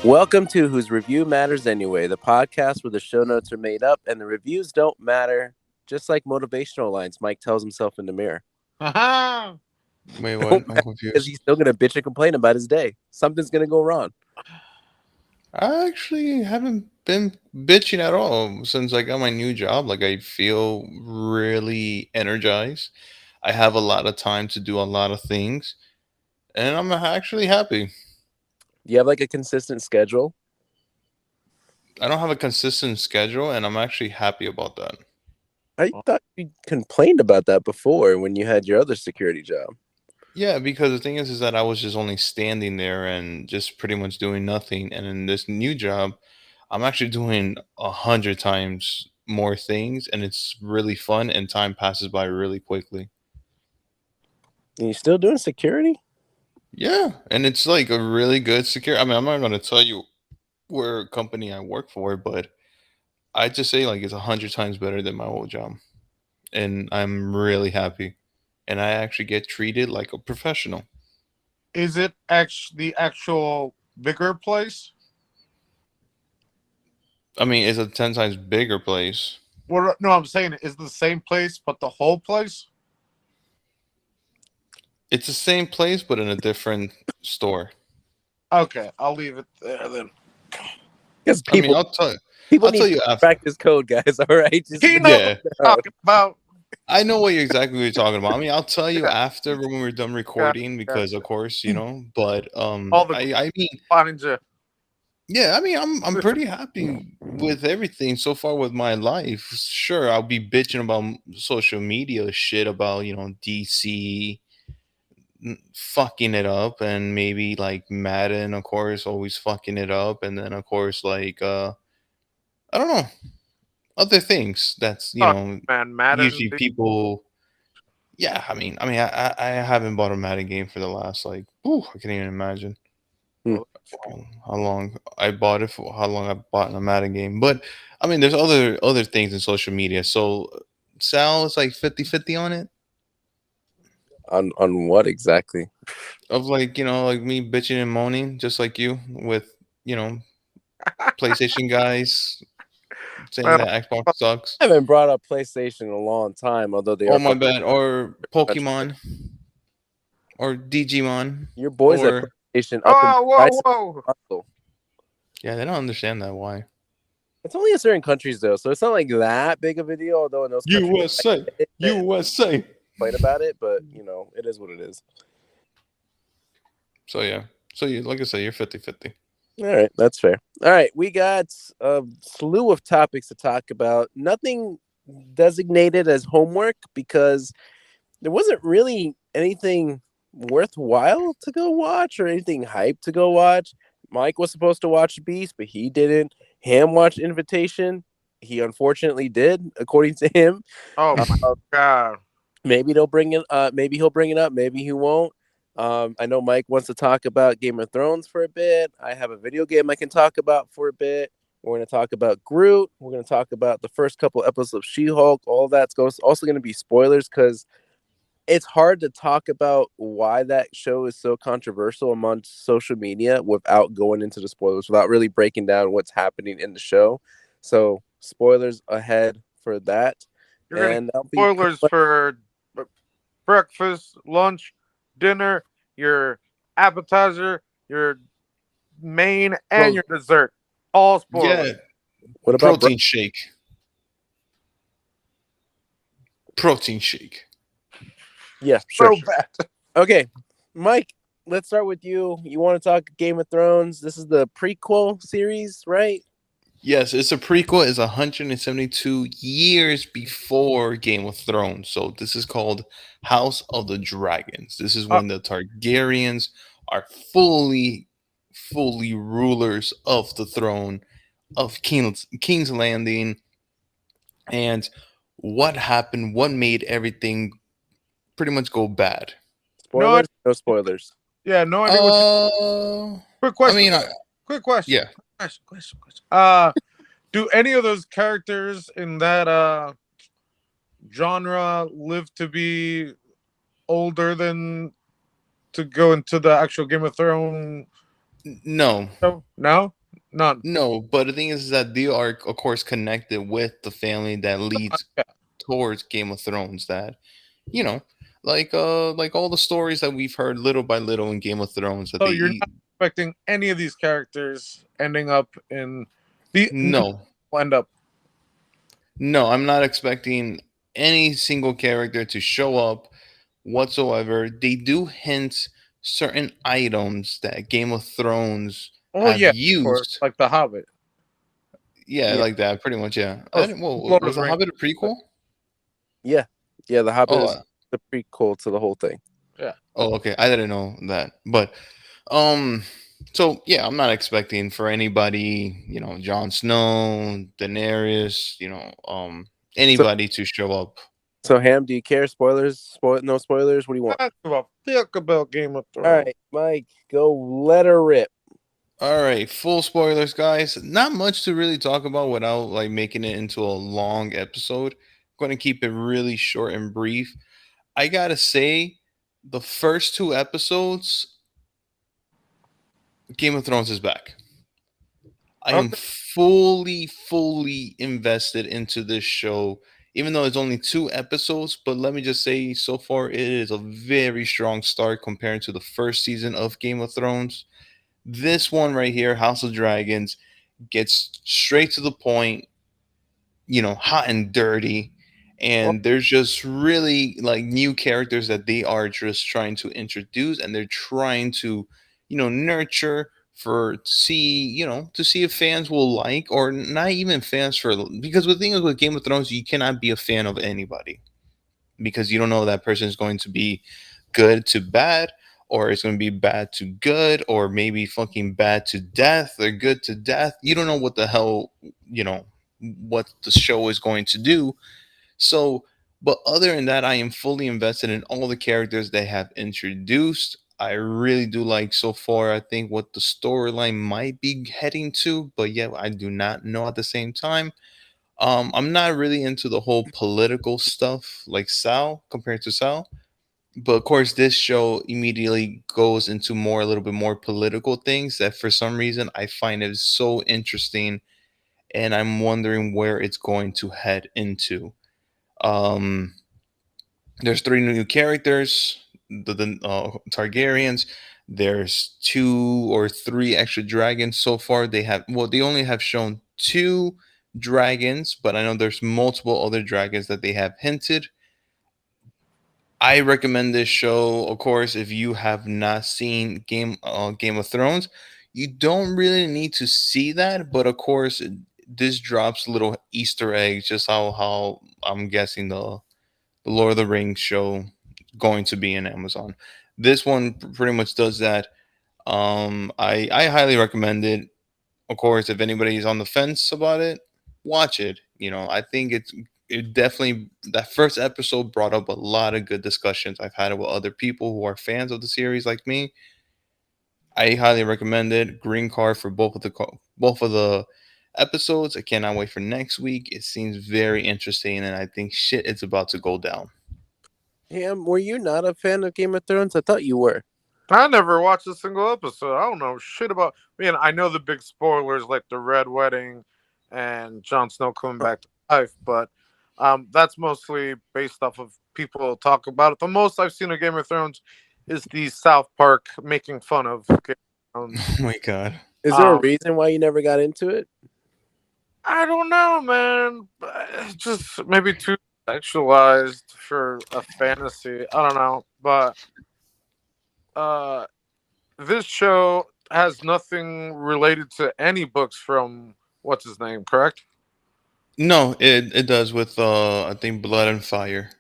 Welcome to Whose Review Matters Anyway, the podcast where the show notes are made up and the reviews don't matter, just like motivational lines Mike tells himself in the mirror. Wait, what? I'm Because confused. he's still going to bitch and complain about his day. Something's going to go wrong. I actually haven't been bitching at all since I got my new job. Like, I feel really energized. I have a lot of time to do a lot of things, and I'm actually happy. You have like a consistent schedule. I don't have a consistent schedule, and I'm actually happy about that. I thought you complained about that before when you had your other security job. Yeah, because the thing is that I was just only standing there and just pretty much doing nothing. And in this new job, I'm actually doing 100 times more things, and it's really fun, and time passes by really quickly. And you still doing security? Yeah, and it's like a really good secure. I mean, I'm not going to tell you where company I work for, but I just say like it's 100 times better than my old job, and I'm really happy. And I actually get treated like a professional. Is it the actual bigger place? I mean, it's a 10 times bigger place. Well, no, I'm saying is it the same place, but the whole place? It's the same place, but in a different store. Okay, I'll leave it there then. Because I mean, people I'll need tell to you after. practice code, guys. All right, just He knows what Yeah, I'm talking about. I know what you're talking about. I mean, I'll tell you Yeah, after when we're done yeah, recording yeah. because, of course, you know. But All the I mean, behind you. yeah, I mean, I'm pretty happy with everything so far with my life. Sure, I'll be bitching about social media shit about DC fucking it up, and maybe like Madden, of course, always fucking it up, and then of course like I don't know, other things that's Oh man, Madden. usually people. Yeah, I haven't bought a Madden game for the last like I can't even imagine Hmm. how long I bought it for, how long I bought a Madden game. But I mean, there's other things in social media. So Sal is like 50-50 on it, on what exactly? of like like me bitching and moaning just like you with you know PlayStation guys saying Well, that Xbox sucks. I haven't brought up PlayStation in a long time, although they Oh are my fun. bad, or Pokemon, or Digimon, Your boys at or PlayStation up in oh, whoa, price whoa. console. yeah, they don't understand that why. It's only in certain countries though, so it's not like that big of a deal. Although in those countries, USA, they USA. complain about it, but it is what it is. So yeah, so you like I say, you're 50-50. All right, that's fair. All right, we got a slew of topics to talk about. Nothing designated as homework because there wasn't really anything worthwhile to go watch or anything hype to go watch. Mike was supposed to watch Beast, but he didn't. Ham watched Invitation. He unfortunately did, according to him. Oh my Uh, god. maybe they'll bring it. Maybe he'll bring it up. Maybe he won't. I know Mike wants to talk about Game of Thrones for a bit. I have a video game I can talk about for a bit. We're going to talk about Groot. We're going to talk about the first couple episodes of She-Hulk. All that's also going to be spoilers because it's hard to talk about why that show is so controversial among social media without going into the spoilers, without really breaking down what's happening in the show. So spoilers ahead for that. You're gonna And get that'll be pretty spoilers much for breakfast, lunch, dinner, your appetizer, your main, and Bro, your dessert. All spoilers. yeah, what about protein shake, protein shake. yeah, sure. So bad. Okay, Mike, let's start with you. You want to talk Game of Thrones? This is the prequel series, right? Yes, it's a prequel. It's 172 years before Game of Thrones. So this is called House of the Dragons. This is Uh, when the Targaryens are fully rulers of the throne of King's Landing. And what happened? What made everything pretty much go bad? no, Spoilers? No spoilers. yeah, no idea what. Uh, Quick I question. mean, Quick question. yeah, Question. Do any of those characters in that genre live to be older than to go into the actual Game of Thrones No, No, no, none. no. But the thing is that they are, of course, connected with the family that leads Yeah. towards Game of Thrones. That you know, like all the stories that we've heard little by little in Game of Thrones that So they you're eat. not expecting any of these characters ending up in the No, end up. no, I'm not expecting any single character to show up whatsoever. They do hint certain items that Game of Thrones Oh have yeah, of course, used. like the Hobbit. Yeah, Yeah, like that, pretty much. Yeah. I Oh, didn't, well, Lord of was the The Rings. Hobbit a prequel? yeah, yeah. The Hobbit Oh, is the prequel to the whole thing. Yeah. oh, okay. I didn't know that, but um, so yeah, I'm not expecting for anybody, Jon Snow, Daenerys, So, anybody to show up. so Ham, do you care? Spoilers? No spoilers. What do you want? I give a fuck about Game of All Thrones. right, Mike, go let her rip. All right, full spoilers, guys. Not much to really talk about without like making it into a long episode. I'm going to keep it really short and brief. I gotta say, the first two episodes, Game of Thrones is back. I am Okay. fully invested into this show, even though it's only two episodes. But let me just say, so far, it is a very strong start compared to the first season of Game of Thrones. This one right here, House of Dragons, gets straight to the point, hot and dirty. Well, And there's just really like new characters that they are just trying to introduce and they're trying to, nurture for to see if fans will like or not even fans for because the thing is with Game of Thrones, you cannot be a fan of anybody because you don't know that person is going to be good to bad or it's going to be bad to good or maybe fucking bad to death or good to death. You don't know what the hell, you know, what the show is going to do. So, but other than that, I am fully invested in all the characters they have introduced. I really do like so far, I think, what the storyline might be heading to, but yet I do not know at the same time. I'm not really into the whole political stuff like Sal compared to Sal. But of course, this show immediately goes into more, a little bit more political things that for some reason I find it so interesting and I'm wondering where it's going to head into. Um, there's three new characters, the Targaryens. There's two or three extra dragons so far. They only have shown two dragons, but I know there's multiple other dragons that they have hinted. I recommend this show, of course, if you have not seen Game of Thrones. You don't really need to see that, but of course, this drops little Easter eggs, just how I'm guessing the Lord of the Rings show going to be in Amazon. This one pretty much does that. I highly recommend it. Of course, if anybody's on the fence about it, watch it. I think it definitely that first episode brought up a lot of good discussions I've had it with other people who are fans of the series like me. I highly recommend it. Green card for both of the episodes. I cannot wait for next week. It seems very interesting, and I think shit it's about to go down. Ham, were you not a fan of Game of Thrones? I thought you were. I never watched a single episode. I don't know shit about. I know the big spoilers like the Red Wedding and Jon Snow coming back to life, but that's mostly based off of people talk about it. The most I've seen of Game of Thrones is the South Park making fun of Game of Thrones. Oh my god. Is there a Um, reason why you never got into it? I don't know, man. It's just maybe too sexualized for a fantasy. I don't know, but uh this show has nothing related to any books from what's his name, correct? No, it does with I think Blood and Fire.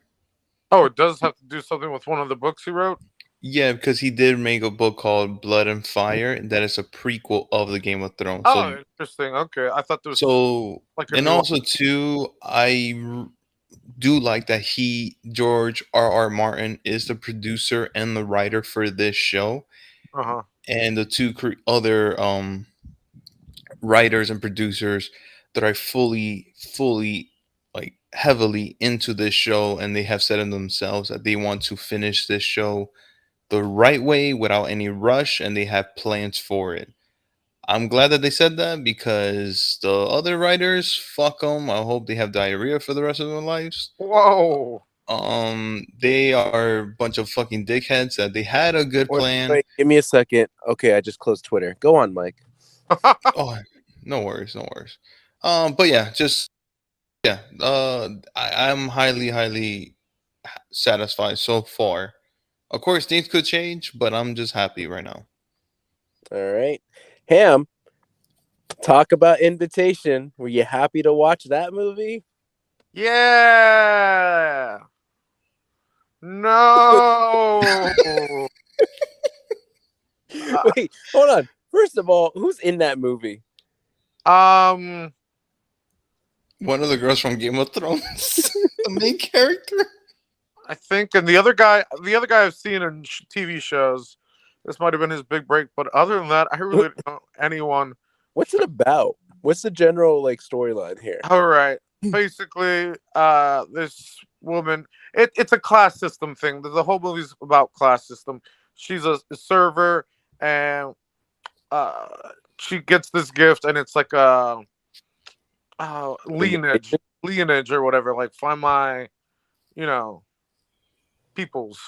Oh, it does have to do something with one of the books he wrote. Yeah, because he did make a book called Blood and Fire that is a prequel of the Game of Thrones. Oh, interesting. Okay, I thought there was So like a and new. also too, do like that George R. R. Martin is the producer and the writer for this show, Uh huh. and the two other writers and producers that are fully like heavily into this show, and they have said in themselves that they want to finish this show the right way without any rush and they have plans for it. I'm glad that they said that because the other writers, fuck them. I hope they have diarrhea for the rest of their lives. Whoa. They are a bunch of fucking dickheads that they had a good Wait, plan. wait, give me a second. Okay, I just closed Twitter. Go on, Mike. Oh, no worries, no worries. But yeah, just yeah. I'm highly satisfied so far. Of course, things could change, but I'm just happy right now. All right. Ham, talk about Invitation. Were you happy to watch that movie? Yeah. No. Wait, hold on. First of all, who's in that movie? Um, One of the girls from Game of Thrones, the main character. I think, and the other guy I've seen in TV shows. This might have been his big break, but other than that, I really don't know anyone. What's it about? What's the general like storyline here? All right, basically, this woman, it's a class system thing. The whole movie's about class system. She's a server, and uh, she gets this gift, and it's like a lineage, Invitation? or whatever. Like, find my, you know, peoples.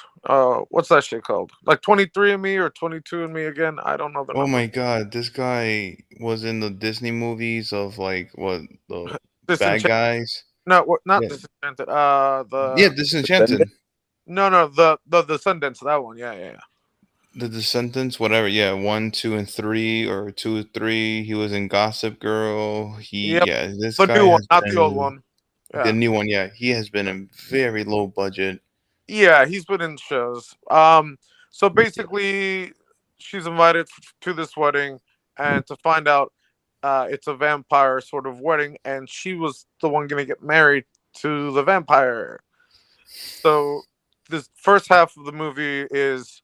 What's that shit called? Like 23andMe or 22andMe again? I don't know the Oh number. my god, this guy was in the Disney movies of like what the bad Disenchanted. guys. No, what? Not Yeah, disenchanted. yeah, The Disenchanted, Descendant? no, the descendants. That one. Yeah, yeah, yeah. the Descendants, whatever. Yeah, one, two, and three, or two, three. He was in Gossip Girl. Yep. Yeah, this The guy new one, has not the old been one. the Yeah, new one. Yeah, he has been in very low budget. yeah. He's been in shows. So basically, she's invited to this wedding, and to find out, it's a vampire sort of wedding, and she was the one gonna get married to the vampire. So this first half of the movie is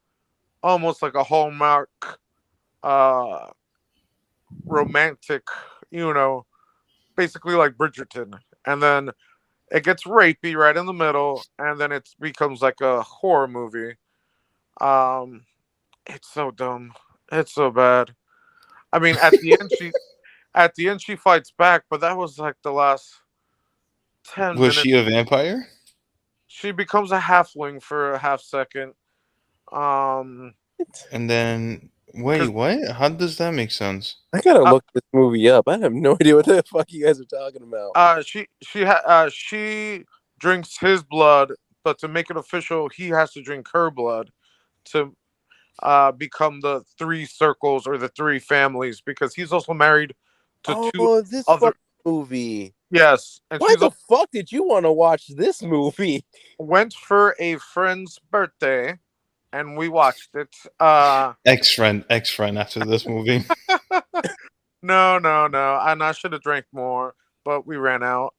almost like a Hallmark uh romantic, you know, basically like Bridgerton. And then it gets rapey right in the middle, and then it becomes like a horror movie. Um it's so dumb. It's so bad. I mean, at the end she fights back, but that was like the last 10 Was minutes. she a vampire? She becomes a halfling for a half second. Um And then wait, cuz what? How does that make sense? I gotta look this movie up. I have no idea what the fuck you guys are talking about. she drinks his blood, but to make it official, he has to drink her blood to become the three circles or the three families, because he's also married to two Oh, this other. fucking movie. Yes, and Why the fuck did you want to watch this movie? went for a friend's birthday, and we watched it. Ex friend after this movie. No, no, no, and I should have drank more, but we ran out.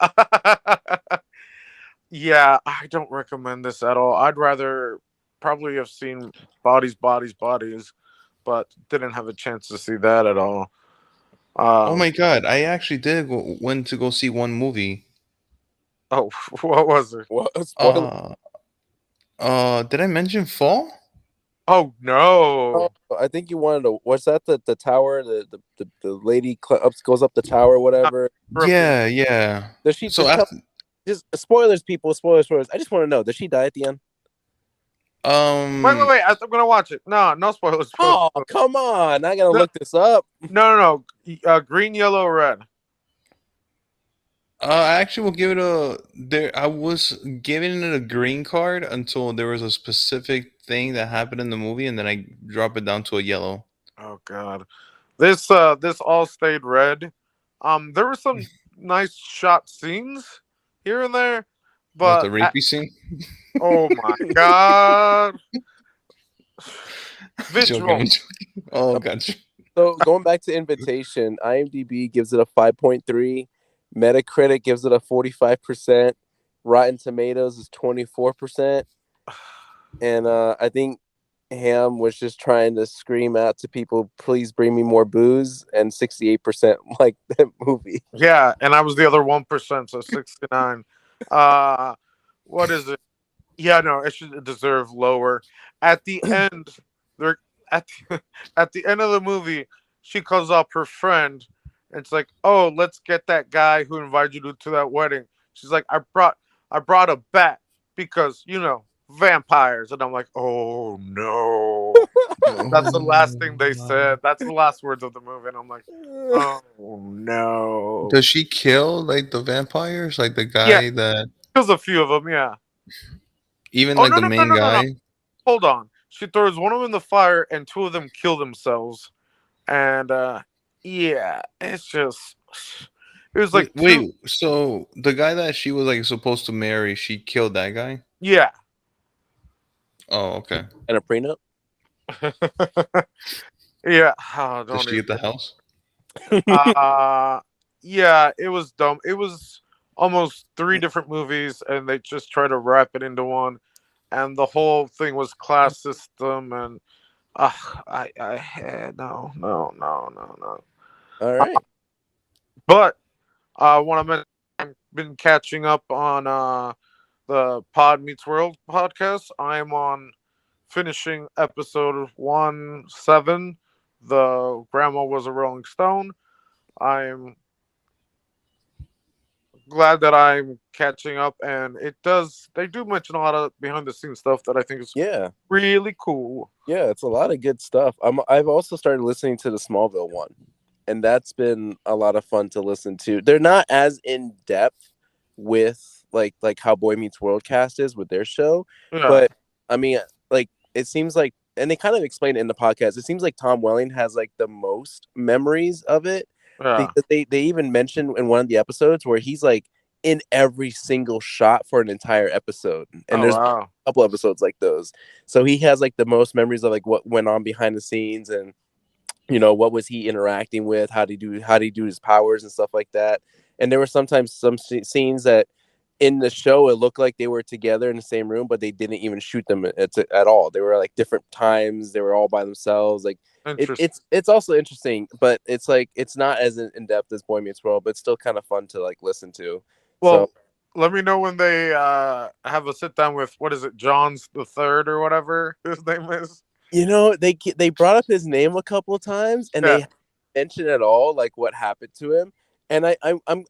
Yeah, I don't recommend this at all. I'd rather probably have seen Bodies, Bodies, Bodies, but didn't have a chance to see that at all. Oh Um, my god, I actually went to go see one movie. oh, what was it? What spoiler? Uh did I mention Fall? Oh Oh, no, I think you wanted to. What's that? The tower. The lady goes up the tower. not Whatever. Brooklyn. Yeah, yeah. Does she So just tell? after Just spoilers, people. Spoilers, spoilers. I just want to know. Does she die at the end? Wait, wait, um wait! I'm gonna watch it. No, no spoilers. Spoilers. Oh, come on! I gotta No, look this up. no, no, no. Green, yellow, red. I actually will give it a there I was giving it a green card until there was a specific thing that happened in the movie and then I drop it down to a yellow. Oh god, this all stayed red. There were some nice shot scenes here and there, What, the but rapey scene? oh my god, Joking, I'm visual. joking. Oh, gotcha. So going back to Invitation, IMDb gives it a 5.3, Metacritic gives it a 45%, Rotten Tomatoes is 24%, and I think Ham was just trying to scream out to people, "Please bring me more booze," and 68% like that movie. Yeah, and I was the other 1%, so 69. Uh, what is it? Yeah, no, it should deserve lower. At the end, they're at the, at the end of the movie. she calls up her friend. And it's like, oh, let's get that guy who invited you to that wedding. She's like, I brought a bat because vampires. And I'm like, oh no. That's the last thing they said. That's the last words of the movie. And I'm like, oh no. Does she kill like the vampires, like the Yeah, guy that there's a few of them. Yeah. even Oh like no the no no main no no no. guy? Hold on. She throws one of them in the fire, and two of them kill themselves. And yeah, it's just it was Wait, like two. wait. So the guy that she was like supposed to marry, she killed that guy. Yeah. Oh, okay. And a prenup. Yeah. Oh, Did don't she even. get the house? Uh, yeah, it was dumb. It was almost three different movies, and they just tried to wrap it into one. And the whole thing was class system, and no, no, no, no, no. All Uh, right. but when I've been catching up on the Pod Meets World podcast, I'm on finishing episode 1-7. The grandma was a Rolling Stone. I'm glad that I'm catching up, and they do mention a lot of behind the scenes stuff that I think is Yeah. really cool. Yeah, it's a lot of good stuff. I've also started listening to the Smallville one, and that's been a lot of fun to listen to. They're not as in depth with like how Boy Meets World cast is with their show, Yeah, but I mean, like it seems like, and they kind of explain it in the podcast. It seems like Tom Welling has like the most memories of it yeah. because they even mentioned in one of the episodes where he's like in every single shot for an entire episode, and Oh there's wow. a couple episodes like those. So he has like the most memories of like what went on behind the scenes, and what was he interacting with, how do he do his powers and stuff like that. And there were sometimes some scenes that in the show it looked like they were together in the same room, but they didn't even shoot them at all. They were like different times, they were all by themselves. Like Interesting. it's also interesting, but it's like it's not as in depth as Boy Meets World, but it's still kind of fun to like listen to. So Well, let me know when they have a sit down with what is it, John's the third or whatever his name is. they brought up his name a couple of times, and Yeah. they mentioned at all like what happened to him. And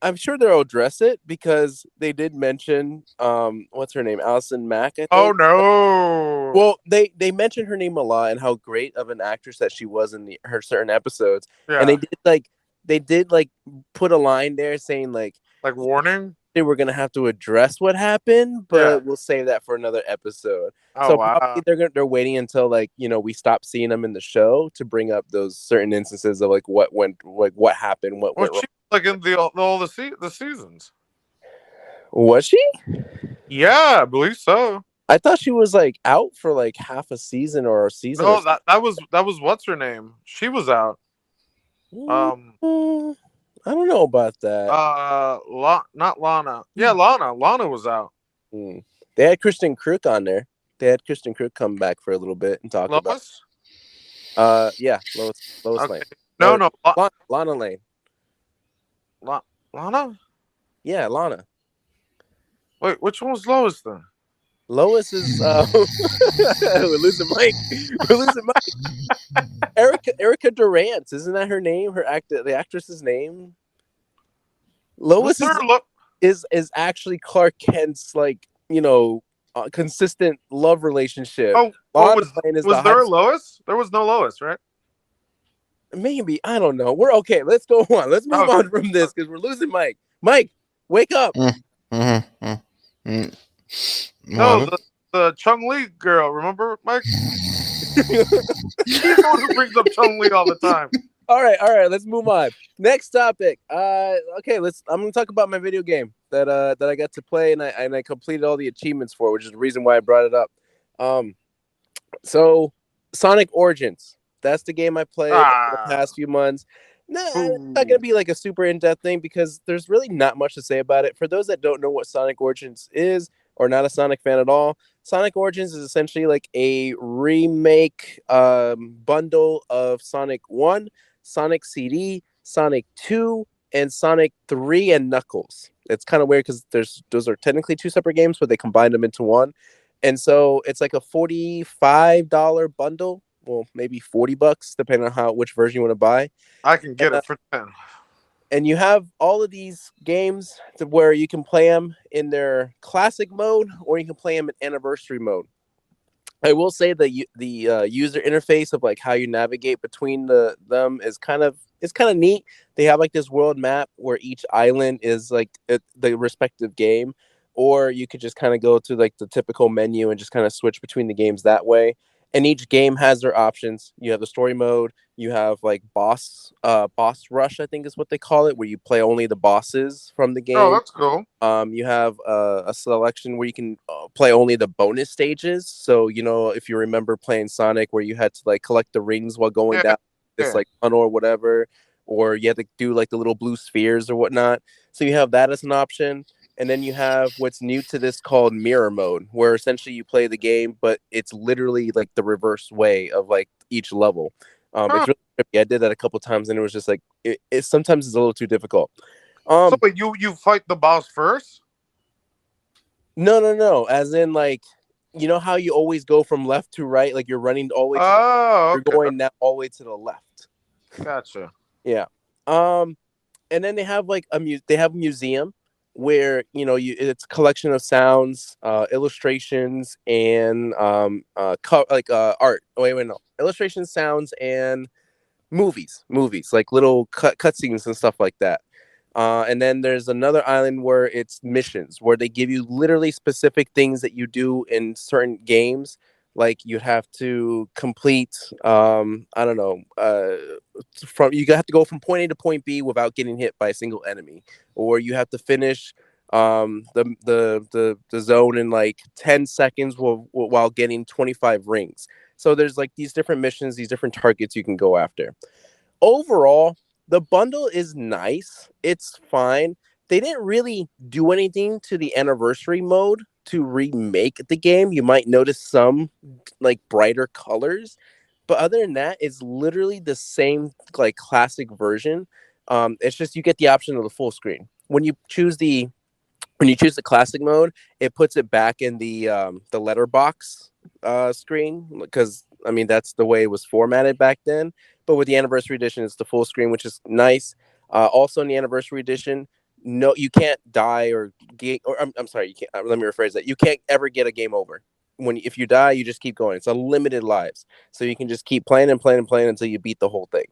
I'm sure they'll address it because they did mention what's her name, Allison Mack, I Oh think. no. Well, they mentioned her name a lot and how great of an actress that she was in her certain episodes, and Yeah. they did like put a line there saying like Like warning. we're gonna have to address what happened, Yeah. but we'll save that for another episode. Oh So probably wow. they're waiting until like we stop seeing them in the show to bring up those certain instances of like what went, like what happened, what Was went wrong. she like in the seasons? Was she? Yeah, I believe so. I thought she was like out for like half a season or a season or No, that was what's her name? She was out. something. Um, I don't know about that. Not Lana. Yeah, Lana. Lana was out. Mm. They had Kristen Kruk on there. They had Kristen Kruk come back for a little bit and talk about. Lois. Yeah, Lois Okay. Lane No, or no. Lana Lane. Lana. Yeah, Lana. Wait, which one was Lois then? Lois is we're losing Mike. We're losing Mike. Erica Durant, isn't that her name? The actress's name. Was Lois there? is actually Clark Kent's like consistent love relationship. Oh, Lana Lane is was the high there a school. Lois? There was no Lois, right? Maybe, I don't know. We're okay. Let's go on. Let's move Okay. on from this because we're losing Mike. Mike, wake up. Mm-hmm. Mm. No, What? the Chung Li girl. Remember, Mike? He's the one who brings up Chung Li all the time. All right. Let's move on. Next topic. Okay. I'm gonna talk about my video game that I got to play and I completed all the achievements for, which is the reason why I brought it up. So Sonic Origins. That's the game I played the past few months. No, it's not gonna be like a super in-depth thing because there's really not much to say about it. For those that don't know what Sonic Origins is or not a Sonic fan at all, Sonic Origins is essentially like a remake bundle of Sonic 1, Sonic CD, Sonic 2, and Sonic 3 and Knuckles. It's kind of weird because those are technically two separate games, but they combined them into one. And so it's like a $45 bundle well, maybe $40, depending on which version you want to buy. I can And, get it for 10. and you have all of these games to where you can play them in their classic mode, or you can play them in anniversary mode. I will say the user interface of like how you navigate between them is kind of neat. They have like this world map where each island is like the respective game, or you could just kind of go to like the typical menu and just kind of switch between the games that way. And each game has their options. You have the story mode. You have like boss rush, I think is what they call it, where you play only the bosses from the Oh, game. that's cool. You have a selection where you can play only the bonus stages. So, if you remember playing Sonic, where you had to like collect the rings while going Yeah, down this yeah. like tunnel or whatever, or you had to do like the little blue spheres or whatnot. So you have that as an option. And then you have what's new to this called mirror mode, where essentially you play the game, but it's literally like the reverse way of like each level. Huh. It's really trippy. I did that a couple times, and it was just like it sometimes is a little too difficult. So Um, wait, you fight the boss first? No, no, no. As in, like, you know how you always go from left to right, like you're running all the way to the. Oh, You're okay. going now all the way to the left. Gotcha. Yeah. Um, and then they have like they have a museum where it's a collection of sounds, illustrations, and art. Oh, wait, no, illustrations, sounds, and movies like little cutscenes and stuff like that. And then there's another island where it's missions, where they give you literally specific things that you do in certain games. Like you have to complete, I don't know, from you have to go from point A to point B without getting hit by a single enemy, or you have to finish the zone in like 10 seconds while getting 25 rings. So there's like these different missions, these different targets you can go after. Overall, the bundle is nice. It's fine. They didn't really do anything to the anniversary mode to remake the game. You might notice some like brighter colors, but other than that, it's literally the same like classic version. It's just you get the option of the full screen. When you choose the classic mode, it puts it back in the letterbox screen, because I mean that's the way it was formatted back then. But with the anniversary edition, it's the full screen, which is nice. Also, in the anniversary edition, no, you can't die or get. Or I'm sorry, you can't. Let me rephrase that. You can't ever get a game over. If you die, you just keep going. It's unlimited lives, so you can just keep playing and playing and playing until you beat the whole thing.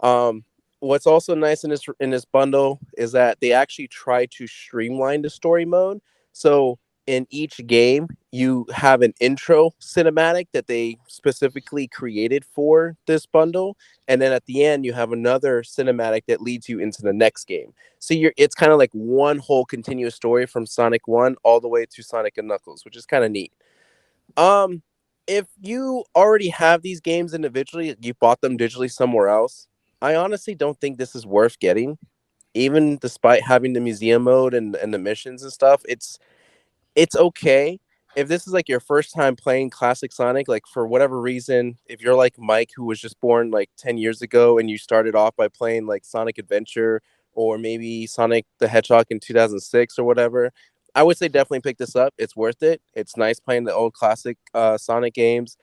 Um, what's also nice in this bundle is that they actually try to streamline the story mode. So in each game, you have an intro cinematic that they specifically created for this bundle, and then at the end, you have another cinematic that leads you into the next game. So it's kind of like one whole continuous story from Sonic One all the way to Sonic and Knuckles, which is kind of neat. Um, if you already have these games individually, you bought them digitally somewhere else. I honestly don't think this is worth getting, even despite having the museum mode and the missions and stuff. It's okay. If this is like your first time playing classic Sonic, like for whatever reason, if you're like Mike, who was just born like 10 years ago, and you started off by playing like Sonic Adventure or maybe Sonic the Hedgehog in 2006 or whatever, I would say definitely pick this up. It's worth it. It's nice playing the old classic Sonic games.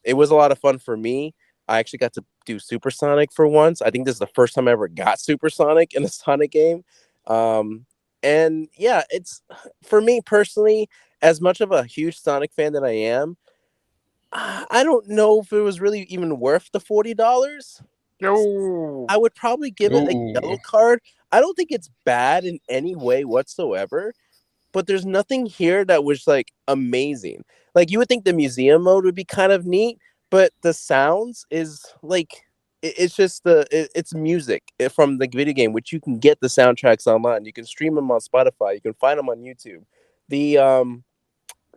It was a lot of fun for me. I actually got to do Super Sonic for once. I think this is the first time I ever got Super Sonic in a Sonic game. And yeah, it's for me personally, as much of a huge Sonic fan that I am, I don't know if it was really even worth the $40. Yo. I would probably give it a Ooh. yellow card. I don't think it's bad in any way whatsoever, but there's nothing here that was like amazing. Like you would think the museum mode would be kind of neat, but the sounds is like it's just it's music from the video game, which you can get the soundtracks online. You can stream them on Spotify. You can find them on YouTube. The um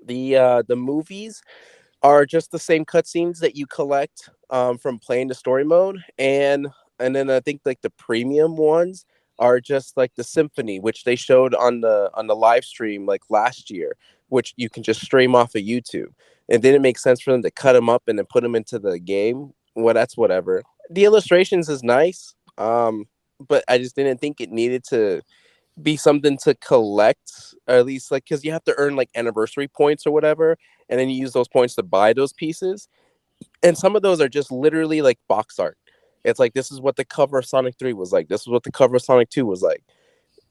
the movies are just the same cutscenes that you collect from playing the story mode, and then I think like the premium ones are just like the symphony, which they showed on the live stream like last year, which you can just stream off of YouTube. It didn't make sense for them to cut them up and then put them into the game. Well, that's whatever. The illustrations is nice, but I just didn't think it needed to be something to collect, or at least like because you have to earn like anniversary points or whatever, and then you use those points to buy those pieces. And some of those are just literally like box art. It's like this is what the cover of Sonic 3 was like. This is what the cover of Sonic 2 was like.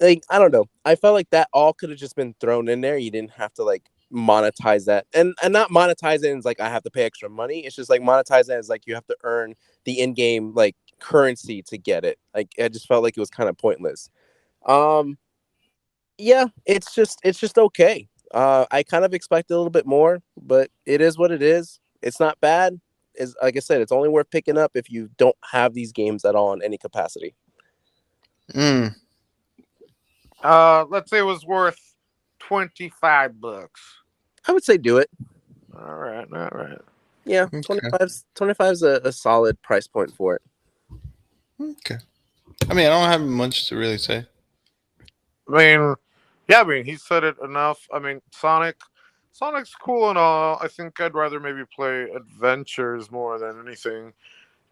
Like I don't know. I felt like that all could have just been thrown in there. You didn't have to like monetize that, and not monetize it as like I have to pay extra money. It's just like monetize it as like you have to earn the in game like currency to get it. Like I just felt like it was kind of pointless. Um, yeah, it's just okay. I kind of expected a little bit more, but it is what it is. It's not bad. Is like I said, it's only worth picking up if you don't have these games at all in any capacity. Mm, Let's say it was worth $25. I would say do it. All right, all right. Yeah, okay. 25 is a solid price point for it. Okay. I mean, I don't have much to really say. I mean, yeah, I mean, he said it enough. I mean, Sonic's cool and all. I think I'd rather maybe play adventures more than anything,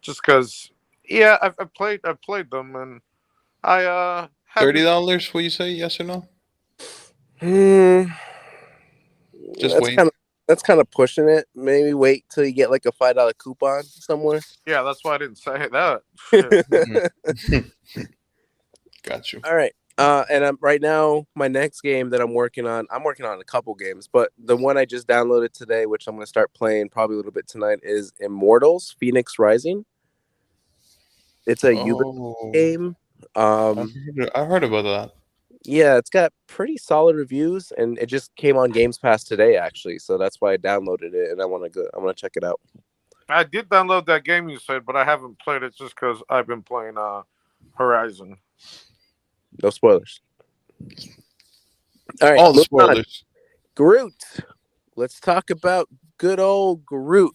just because. Yeah, I've played them, and I haven't. $30? Will you say yes or no? Hmm, Just that's wait. kind of pushing it. Maybe wait till you get like a $5 coupon somewhere. Yeah, that's why I didn't say that. Shit. Mhm. Got you. All right. And I'm right now. My next game that I'm working on a couple games, but the one I just downloaded today, which I'm going to start playing probably a little bit tonight, is Immortals: Phoenix Rising. It's a Ubisoft Oh, game. I've Um, heard about that. yeah, it's got pretty solid reviews, and it just came on Games Pass today, actually. So that's why I downloaded it, and I want to go. I want to check it out. I did download that game you said, but I haven't played it just because I've been playing Horizon. No spoilers. All right, All the moving on. spoilers. Groot. Let's talk about good old Groot.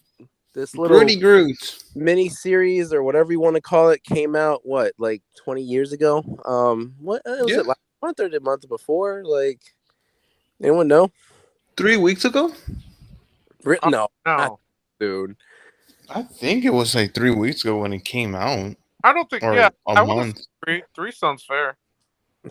This little Groody Groot. mini series or whatever you want to call it came out what like 20 years ago. What was Yeah. it, last month or the month before? Like anyone know? 3 weeks ago? Oh, No, not no, dude. I think it was like 3 weeks ago when it came out, I don't think. or Yeah, a I want to say month. three. Three sounds fair.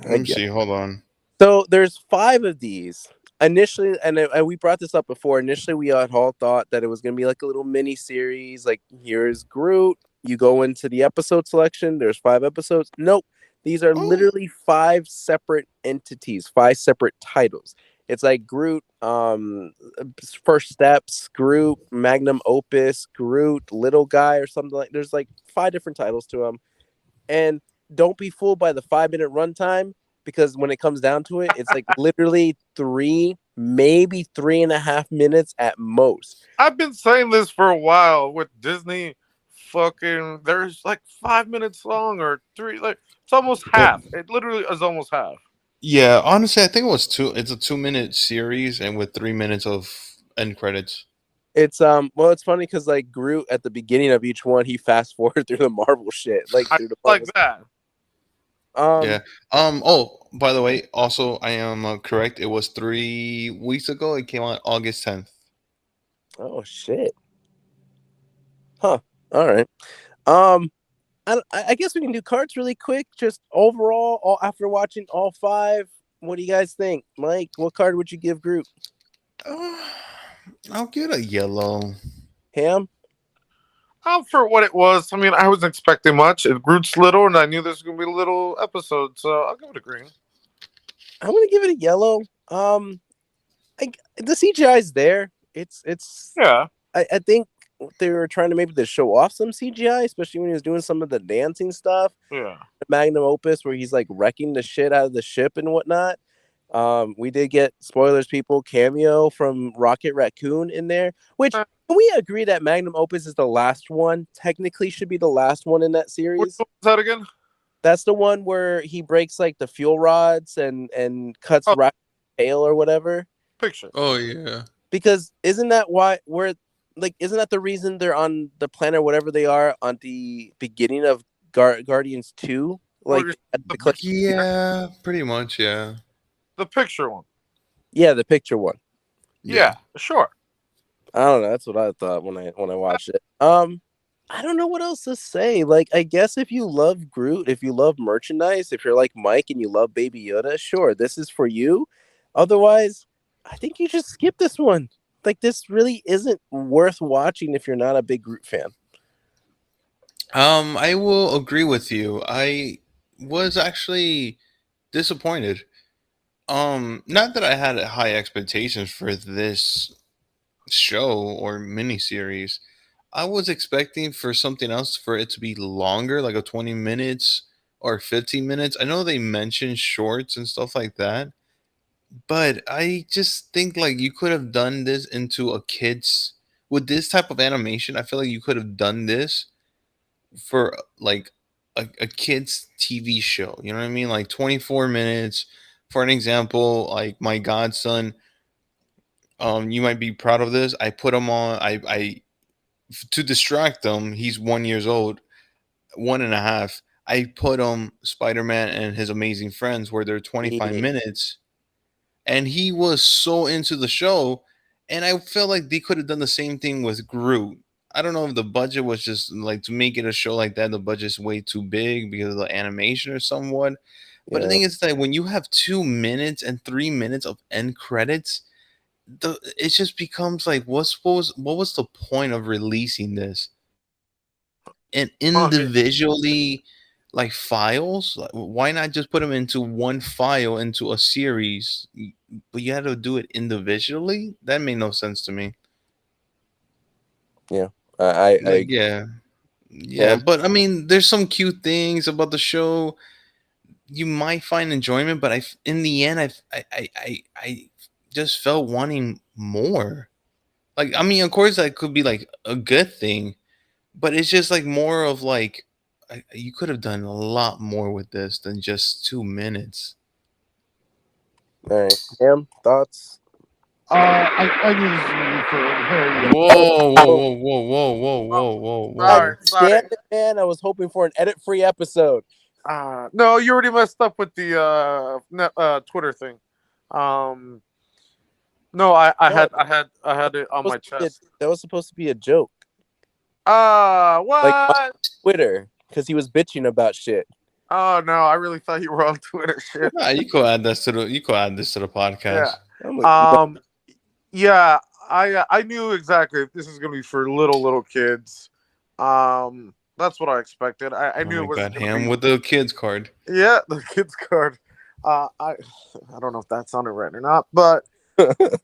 I Let me guess. see. Hold on. So there's five of these. Initially, and we brought this up before. Initially, we had all thought that it was gonna be like a little mini series. Like here's Groot. You go into the episode selection. There's 5 episodes. Nope. These are Oh, literally 5 separate entities, 5 separate titles. It's like Groot, First Steps, Groot, Magnum Opus, Groot, Little Guy, or something like. There's like 5 different titles to them, and don't be fooled by the 5 minute runtime because when it comes down to it, it's like literally three, maybe 3.5 minutes at most. I've been saying this for a while with Disney. Fucking, there's like 5 minutes long or three. Like it's almost uh, half. It literally is almost half. yeah. Honestly, I think it was two. It's a 2 minute series, and with 3 minutes of end credits. It's well, it's funny because like Groot at the beginning of each one, he fast forward through the Marvel shit, like I through the like Marvel. that. Yeah. Um, Oh, by the way, also I am correct. It was 3 weeks ago. It came out August 10th. oh shit, huh? All right. Um, I guess we can do cards really quick. Just overall, all after watching all five, what do you guys think, Mike? What card would you give Groot? Uh, I'll get a yellow. Ham? For what it was, I mean, I wasn't expecting much. It Groot's little, and I knew this was gonna be a little episode, so I'll give it a green. I'm gonna give it a yellow. The CGI is there. It's. Yeah, I think they were trying to maybe to show off some CGI, especially when he was doing some of the dancing stuff. yeah. The Magnum Opus, where he's like wrecking the shit out of the ship and whatnot. We did get spoilers, people cameo from Rocket Raccoon in there. Which Uh, can we agree that Magnum Opus is the last one? Technically, should be the last one in that Which series. one was that again? That's the one where he breaks like the fuel rods and cuts Oh, Rocket's tail or whatever. picture. Oh yeah. Because isn't that why we're like isn't that the reason they're on the planet or whatever they are on the beginning of Guardians 2? Or Like just at the the click, Yeah, pretty much. Yeah. the picture one. yeah, the picture one. Yeah, sure. I don't know. That's what I thought when I watched it. I don't know what else to say. Like, I guess if you love Groot, if you love merchandise, if you're like Mike and you love Baby Yoda, sure, this is for you. Otherwise, I think you just skip this one. like this really isn't worth watching if you're not a big Groot fan. I will agree with you. I was actually disappointed. Not that I had high expectations for this show or miniseries. I was expecting for something else, for it to be longer, like a 20 minutes or 15 minutes. I know they mentioned shorts and stuff like that, but I just think like you could have done this into a kids with this type of animation. I feel like you could have done this for like a kids TV show. You know what I mean? Like 24 minutes. For an example, like my godson, you might be proud of this. I put him on. I to distract him. He's 1 years old, one and a half. I put him Spider Man and his amazing friends, where they're 25 Yeah, minutes, and he was so into the show. And I feel like they could have done the same thing with Groot. I don't know if the budget was just like to make it a show like that. The budget's way too big because of the animation or somewhat. But the yeah. thing is that when you have 2 minutes and 3 minutes of end credits, it just becomes like, what was the point of releasing this and Well, I mean, individually, like files? Like, why not just put them into one file into a series? But you had to do it individually. That made no sense to me. Yeah, I Like, yeah, yeah. yeah, But I mean, there's some cute things about the show you might find enjoyment, but in the end, I just felt wanting more. Like, I mean, of course, that could be like a good thing, but it's just like more of like, you could have done a lot more with this than just 2 minutes. all right. Cam, thoughts? I knew this was gonna be for a very Oh, Whoa, whoa, oh, whoa, whoa, whoa, whoa, oh, whoa, whoa, God sorry, whoa. sorry. damn it, man! I was hoping for an edit-free episode. No, you already messed up with the Twitter thing. Um, no, No, I had it on my chest. that was supposed to be a joke, like on What? Twitter, because he was bitching about shit. Oh no, I really thought you were on Twitter. Shit. Nah, you could add this to the Yeah. podcast. I'm like, no, Um. Yeah. I knew exactly this is gonna be for little kids. That's what I expected. I Oh knew my it wasn't god, gonna him be. with the kids card. Yeah, the kids card. I don't know if that sounded right or not, but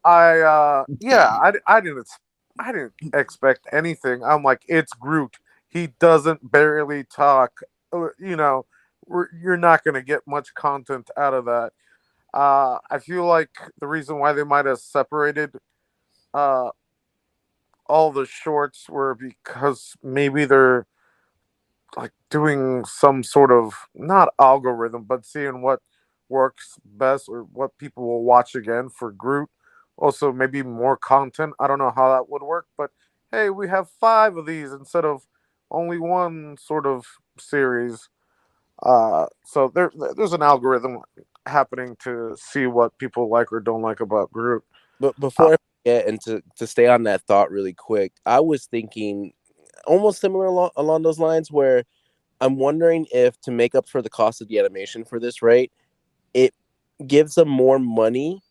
I didn't expect anything. I'm like, it's Groot. He doesn't barely talk. You know, you're not gonna get much content out of that. I feel like the reason why they might have separated uh all the shorts were because maybe they're like doing some sort of not algorithm, but seeing what works best or what people will watch again for Groot. Also, maybe more content. I don't know how that would work, but hey, we have five of these instead of only one sort of series. So there's an algorithm happening to see what people like or don't like about Groot. but Uh, before I forget, and to stay on that thought really quick, I was thinking almost similar along those lines, where I'm wondering if to make up for the cost of the animation for this, right? It gives them more money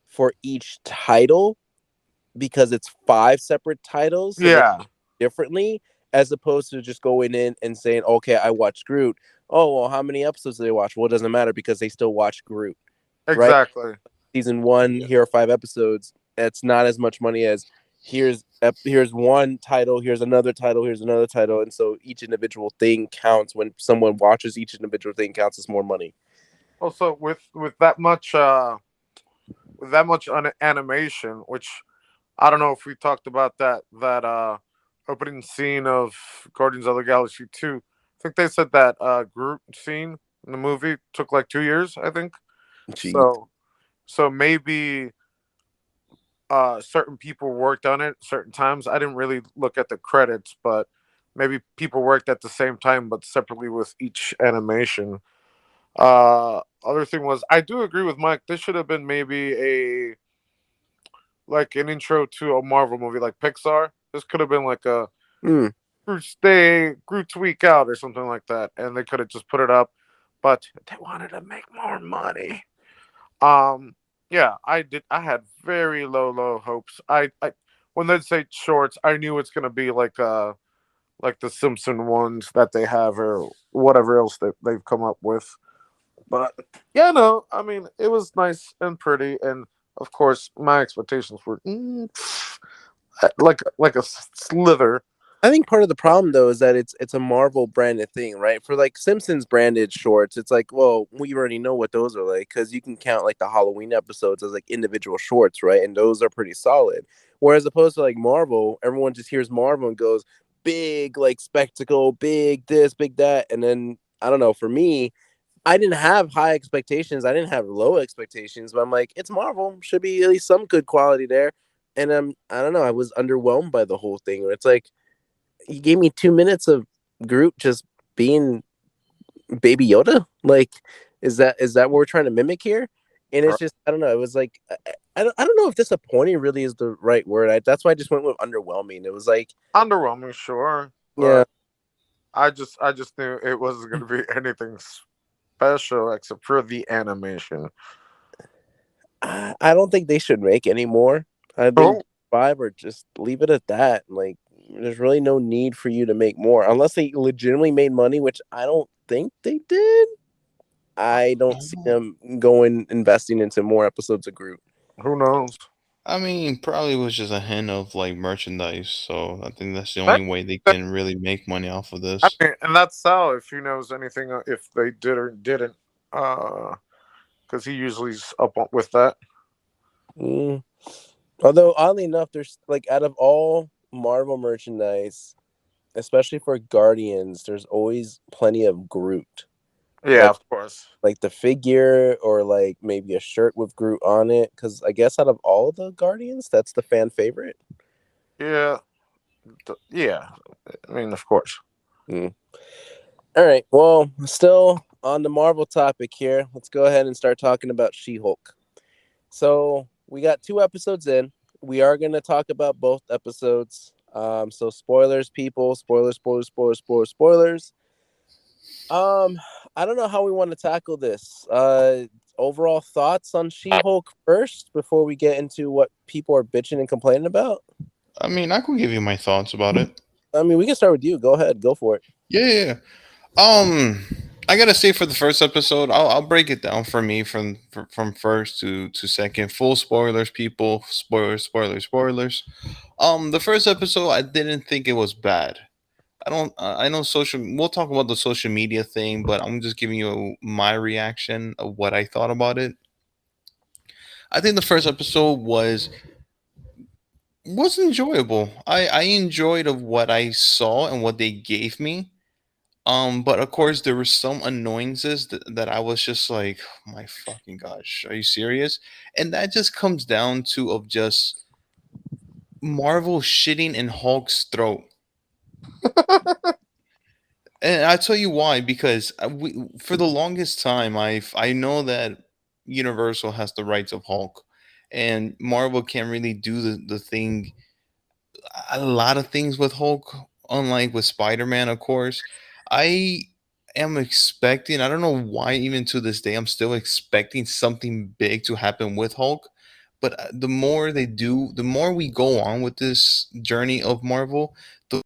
for each title because it's five separate titles, so they yeah, differently, as opposed to just going in and saying, "Okay, I watched Groot." Oh well, how many episodes did they watch? Well, it doesn't matter because they still watch Groot, right? exactly. Season one, Yeah. here are five episodes. That's not as much money as here's one title, here's another title, here's another title, and so each individual thing counts. When someone watches each individual thing, counts as more money. Also, with that much animation, which I don't know if we talked about that opening scene of Guardians of the Galaxy 2. I think they said that Groot scene in the movie took like 2 years. I think Jeez. so maybe certain people worked on it certain times. I didn't really look at the credits, but maybe people worked at the same time but separately with each animation. Other thing was I do agree with Mike. This should have been maybe a like an intro to a Marvel movie like Pixar. This could have been like a Hmm. Groot's Week Out or something like that, and they could have just put it up, but they wanted to make more money. Um, Yeah, I did. I had very low hopes. I when they say shorts, I knew it's gonna be like the Simpson ones that they have or whatever else they've come up with. But yeah, no, I mean it was nice and pretty, and of course my expectations were like a slither. I think part of the problem though is that it's a Marvel branded thing, right? For like Simpsons branded shorts, it's like, well, we already know what those are like because you can count like the Halloween episodes as like individual shorts, right? And those are pretty solid. Whereas opposed to like Marvel, everyone just hears Marvel and goes big like spectacle, big this, big that, and then I don't know. For me, I didn't have high expectations. I didn't have low expectations, but I'm like, it's Marvel, should be at least some good quality there. And I don't know, I was underwhelmed by the whole thing. It's like he gave me 2 minutes of Groot just being Baby Yoda. Like, is that what we're trying to mimic here? And it's just I don't know. It was like I don't know if disappointing really is the right word. That's why I just went with underwhelming. It was like Underwhelming, sure, yeah, but I just knew it wasn't gonna be anything special except for the animation. I don't think they should make any more. I think Oh, five or just leave it at that. Like, there's really no need for you to make more unless they legitimately made money, which I don't think they did. I don't see them going investing into more episodes of Groot. who knows? I mean, probably was just a hint of like merchandise. So I think that's the That, only way they that- can really make money off of I this. mean, and that's Sal if he knows anything, if they did or didn't, uh, because he usually's with that. Mm. Although oddly enough, there's like out of all Marvel merchandise, especially for Guardians, there's always plenty of Groot. Yeah, Like of course. like the figure or like maybe a shirt with Groot on it. Because I guess out of all the Guardians, that's the fan favorite. Yeah, yeah. I mean, of course. Mm. All right. Well, still on the Marvel topic here. Let's go ahead and start talking about She-Hulk. So we got 2 episodes in. We are going to talk about both episodes. So spoilers, people. Spoilers, spoilers, spoilers, spoilers, spoilers. Um, I don't know how we want to tackle this. Overall thoughts on She-Hulk first before we get into what people are bitching and complaining about. I mean, I could give you my thoughts about it. I mean, we can start with you. Go ahead, go for it. Yeah, yeah, yeah. I gotta say for the first episode, I'll break it down for me from first to second. Full spoilers, people. Spoilers, spoilers, spoilers. The first episode, I didn't think it was bad. I don't. I know social. We'll talk about the social media thing, but I'm just giving you my reaction of what I thought about it. I think the first episode was enjoyable. I enjoyed of what I saw and what they gave me. But of course there were some annoyances that I was just like, oh my fucking gosh, are you serious? And that just comes down to of just Marvel shitting in Hulk's throat. And I tell you why, because for the longest time, I know that Universal has the rights of Hulk, and Marvel can't really do the thing, a lot of things with Hulk, unlike with Spider Man, of course. I am expecting, I don't know why, even to this day, I'm still expecting something big to happen with Hulk. But the more they do, the more we go on with this journey of Marvel, the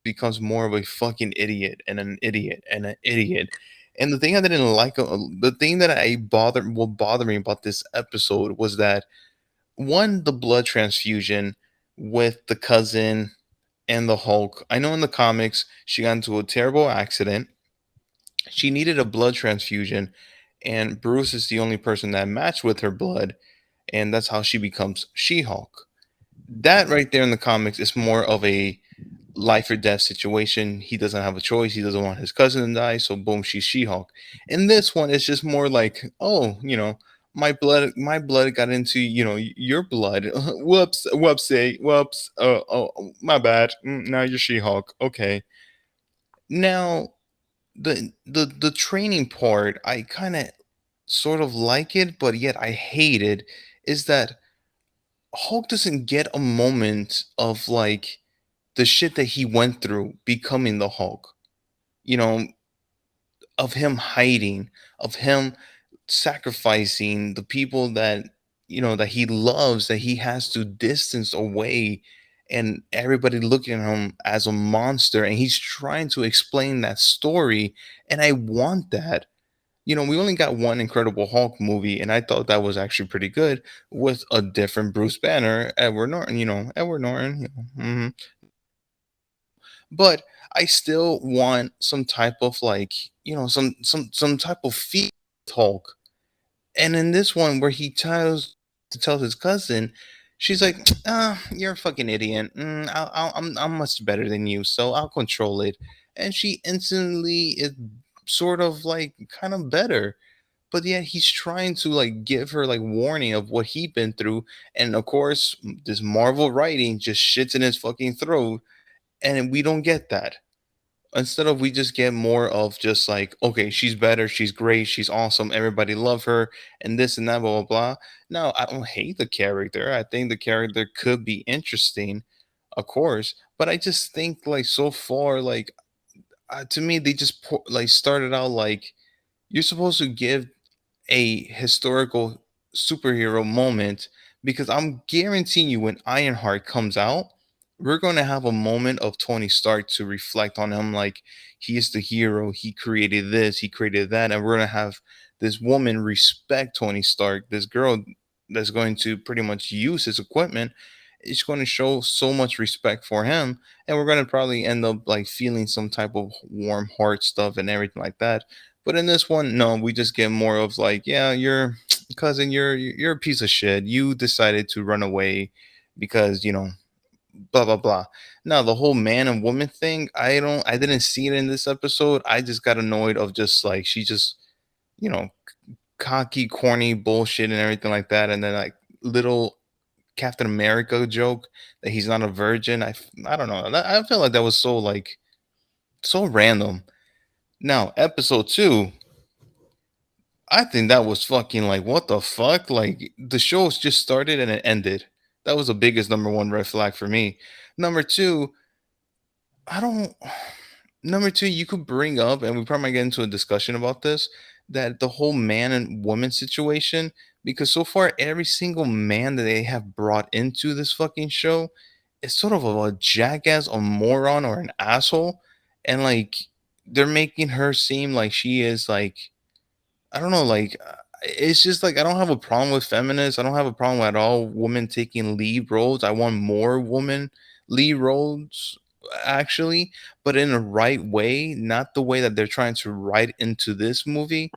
becomes more of a fucking idiot and an idiot and an idiot. And the thing I didn't like, the thing that will bother me about this episode was that one, the blood transfusion with the cousin and the Hulk. I know in the comics she got into a terrible accident. She needed a blood transfusion, and Bruce is the only person that matched with her blood, and that's how she becomes She Hulk. That right there in the comics is more of a life or death situation. He doesn't have a choice. He doesn't want his cousin to die, so boom, she's She-Hulk. In this one, it's just more like, oh, my blood got into, your blood. Whoops, whoopsie, whoops. Oh, my bad. Now you're She-Hulk. Okay. Now the training part, I kind of sort of like it, but yet I hate it. Is that Hulk doesn't get a moment of like the shit that he went through becoming the Hulk. You know, of him hiding, of him sacrificing the people that that he loves, that he has to distance away, and everybody looking at him as a monster, and he's trying to explain that story. And I want that. We only got one Incredible Hulk movie, and I thought that was actually pretty good, with a different Bruce Banner, Edward Norton. Edward Norton. But I still want some type of, like, some type of feel with Hulk. And in this one, where he tells his cousin, she's like, "Ah, you're a fucking idiot. I'm much better than you, so I'll control it." And she instantly is sort of like kind of better. But yet he's trying to like give her like warning of what he'd been through, and of course this Marvel writing just shits in his fucking throat, and we don't get that. Instead of, we just get more of just like, okay, she's better, she's great, she's awesome, everybody love her, and this and that, blah blah blah. No, I don't hate the character. I think the character could be interesting, of course, but I just think, like, so far, like, to me, they just like started out like, you're supposed to give a historical superhero moment, because I'm guaranteeing you, when Ironheart comes out, we're going to have a moment of Tony Stark to reflect on him, like, he is the hero, he created this, he created that, and we're going to have this woman respect Tony Stark, this girl that's going to pretty much use his equipment. It's going to show so much respect for him, and we're going to probably end up like feeling some type of warm heart stuff and everything like that. But in this one, no, we just get more of like, yeah, you're cousin, you're a piece of shit. You decided to run away because, blah blah blah. Now the whole man and woman thing, I didn't see it in this episode. I just got annoyed of just like, she just, you know, cocky, corny bullshit and everything like that. And then like little Captain America joke that he's not a virgin. I don't know. I feel like that was so like so random. Now episode 2, I think that was fucking like, what the fuck? Like, the show just started and it ended. That was the biggest number one red flag for me. Number two, I don't. Number two, you could bring up, and we probably might get into a discussion about this, that the whole man and woman situation, because so far every single man that they have brought into this fucking show is sort of a jackass, a moron, or an asshole, and like they're making her seem like she is like, I don't know, like, it's just like, I don't have a problem with feminists. I don't have a problem at all women taking lead roles. I want more women lead roles, actually, but in the right way, not the way that they're trying to write into this movie.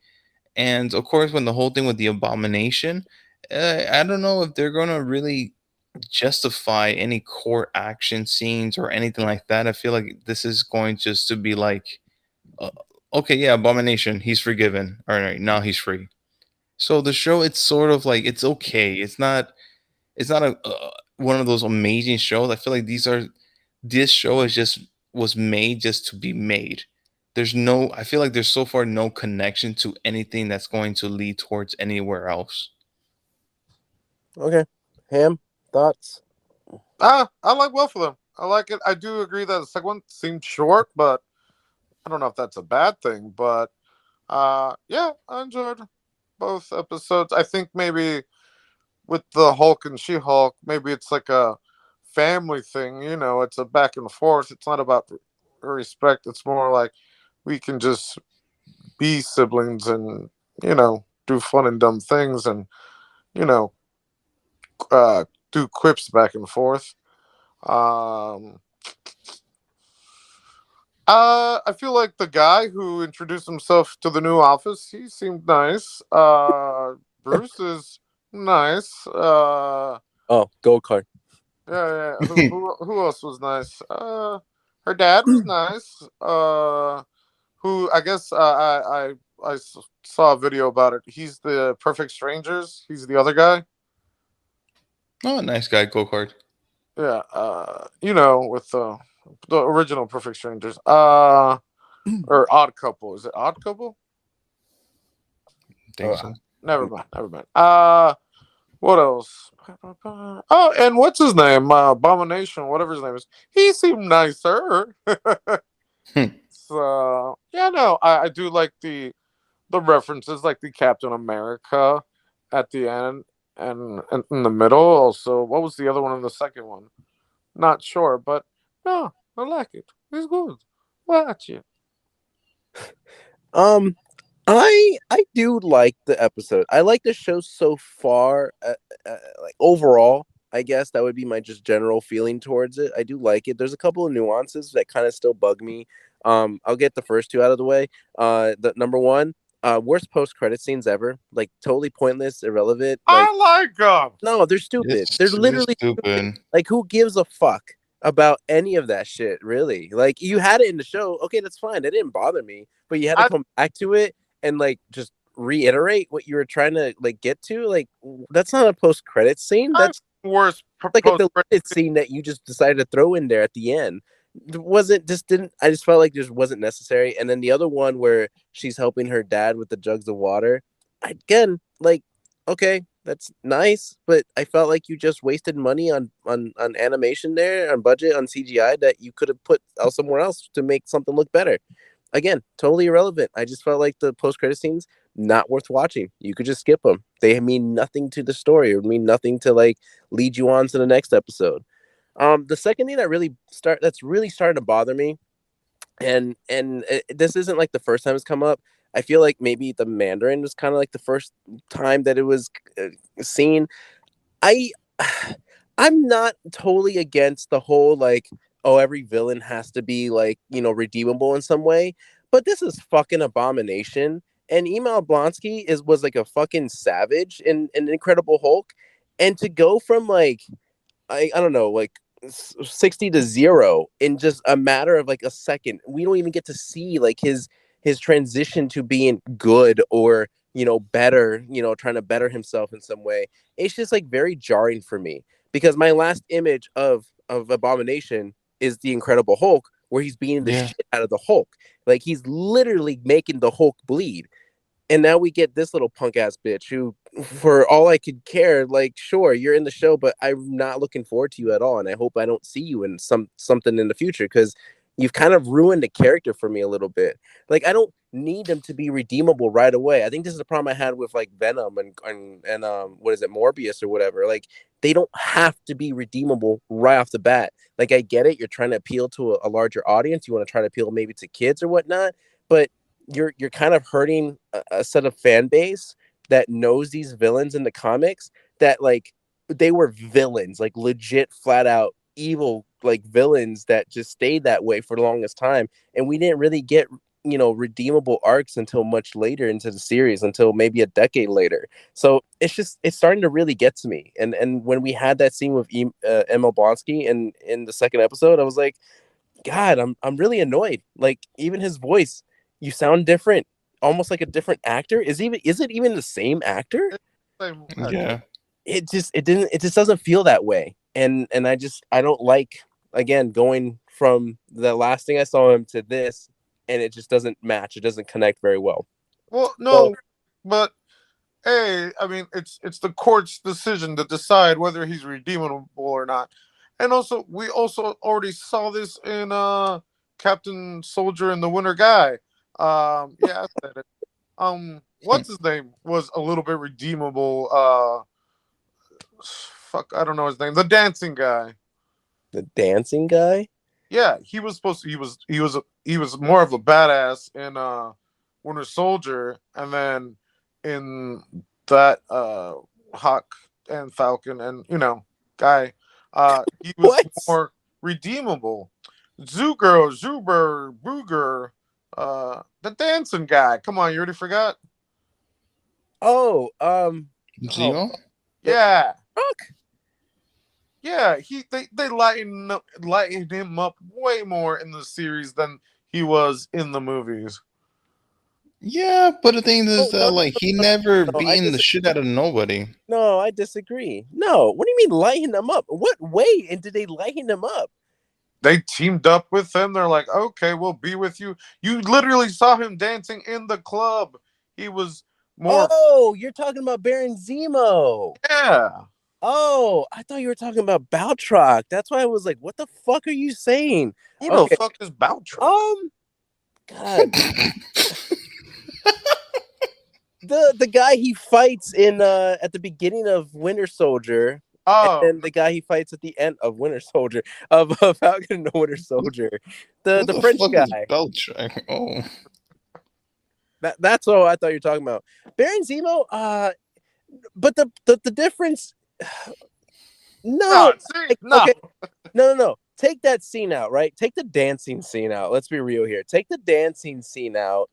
And of course, when the whole thing with the abomination, I don't know if they're gonna really justify any core action scenes or anything like that. I feel like this is going just to be like, uh, okay, yeah, abomination, he's forgiven. All right, now he's free. So the show, it's sort of like, it's okay. It's not a one of those amazing shows. I feel like this show is just was made just to be made. There's no, I feel like there's so far no connection to anything that's going to lead towards anywhere else. Okay, Ham, thoughts? I like both of them. I like it. I do agree that the second one seemed short, but I don't know if that's a bad thing. But yeah, I enjoyed both episodes. I think maybe with the Hulk and She-Hulk, maybe it's like a family thing. It's a back and forth. It's not about respect. It's more like we can just be siblings and do fun and dumb things and you know do quips back and forth. Um, I feel like the guy who introduced himself to the new office, he seemed nice. Bruce is nice. Oh, go kart. Yeah, yeah. Who else was nice? Her dad was nice. Who I guess saw a video about it. He's the Perfect Strangers. He's the other guy. Oh, nice guy, go kart. Yeah. With the original Perfect Strangers. Or Odd Couple. Is it Odd Couple? Think so. Never mind. Never mind. What else? Oh, and what's his name? Abomination, whatever his name is. He seemed nicer. Hmm. So yeah, no, I do like the the references, like the Captain America at the end and in the middle. Also, what was the other one in the second one? Not sure, but no, I like it. It's good. Watch it. Um, I do like the episode. I like the show so far. Like overall, I guess that would be my just general feeling towards it. I do like it. There's a couple of nuances that kind of still bug me. I'll get the first two out of the way. The number one, worst post credit scenes ever. Like totally pointless, irrelevant. Like I like them. no, they're stupid. They're It's literally stupid. stupid. Like who gives a fuck about any of that shit? Really? Like you had it in the show. Okay, that's fine. It didn't bother me, but you had to I come back to it and like just reiterate what you were trying to like get to. Like that's not a post credit scene. I That's worst like a post deleted scene that you just decided to throw in there at the end. It wasn't just didn't I just felt like just wasn't necessary. And then the other one where she's helping her dad with the jugs of water. Again, like okay, that's nice, but I felt like you just wasted money on animation there, on budget, on CGI that you could have put somewhere else to make something look better. Again, totally irrelevant. I just felt like the post credit scenes not worth watching. You could just skip them. They mean nothing to the story or mean nothing to like lead you on to the next episode. The second thing that's really starting to bother me, this isn't like the first time it's come up. I feel like maybe the Mandarin was kind of like the first time that it was seen. I I'm not totally against the whole like oh every villain has to be like redeemable in some way, but this is fucking Abomination and Emil Blonsky was like a fucking savage in Incredible Hulk, and to go from like I don't know, like 60 to 0 in just a matter of like a second. We don't even get to see like his transition to being good or better, trying to better himself in some way. It's just like very jarring for me because my last image of Abomination is the Incredible Hulk where he's beating the Yeah. shit out of the Hulk. Like he's literally making the Hulk bleed. And now we get this little punk ass bitch who, for all I could care, like, sure, you're in the show, but I'm not looking forward to you at all. And I hope I don't see you in something in the future because you've kind of ruined the character for me a little bit. Like, I don't need them to be redeemable right away. I think this is the problem I had with like Venom and what is it, Morbius or whatever. Like, they don't have to be redeemable right off the bat. Like, I get it. You're trying to appeal to a larger audience. You want to try to appeal maybe to kids or whatnot, but you're kind of hurting a set of fan base that knows these villains in the comics that like they were villains, like legit flat out evil like villains that just stayed that way for the longest time, and we didn't really get redeemable arcs until much later into the series, until maybe a decade later. So it's starting to really get to me. And when we had that scene with Emma Blonsky in the second episode, I was like, God, I'm really annoyed. Like even his voice, you sound different, almost like a different actor. Is it even the same actor? same Yeah. It just doesn't feel that way. And I don't like, again, going from the last thing I saw him to this, and it just doesn't match. It doesn't connect very well. Well, So no, but hey, I mean, it's the court's decision to decide whether he's redeemable or not. And also, we also already saw this in Captain Soldier and the Winter Guy. Yeah, I said it. What's his name was a little bit redeemable. Fuck, I don't know his name. The dancing guy. the dancing guy. Yeah, he was supposed to. He was more of a badass in Winter Soldier, and then in that Hawk and Falcon and guy, he was What? more redeemable. Zuber, Booger, the dancing guy. Come on, you already forgot? Oh, oh, Zemo? Yeah. fuck. Yeah, they lightened him up way more in the series than he was in the movies. Yeah, but the thing Oh, is no, that like he never no, I beaten the disagree. shit out of nobody. No, I disagree. No, what do you mean lighten them up? What way and did they lighten them up? They teamed up with him. They're like, okay, we'll be with you. You literally saw him dancing in the club. He was more, Oh, you're talking about Baron Zemo. yeah. Oh, I thought you were talking about Baltrock. That's why I was like, what the fuck are you saying? Who the Okay. fuck is Baltron? God. the guy he fights in at the beginning of Winter Soldier, and Oh, then the guy he fights at the end of Winter Soldier of Falcon and the Winter Soldier, Who the the French fuck is guy. Belchak? Oh, That's what I thought you were talking about. Baron Zemo. But the difference. no, No, see, like, no. okay, no. Take that scene out, right? Take the dancing scene out. Let's be real here. Take the dancing scene out.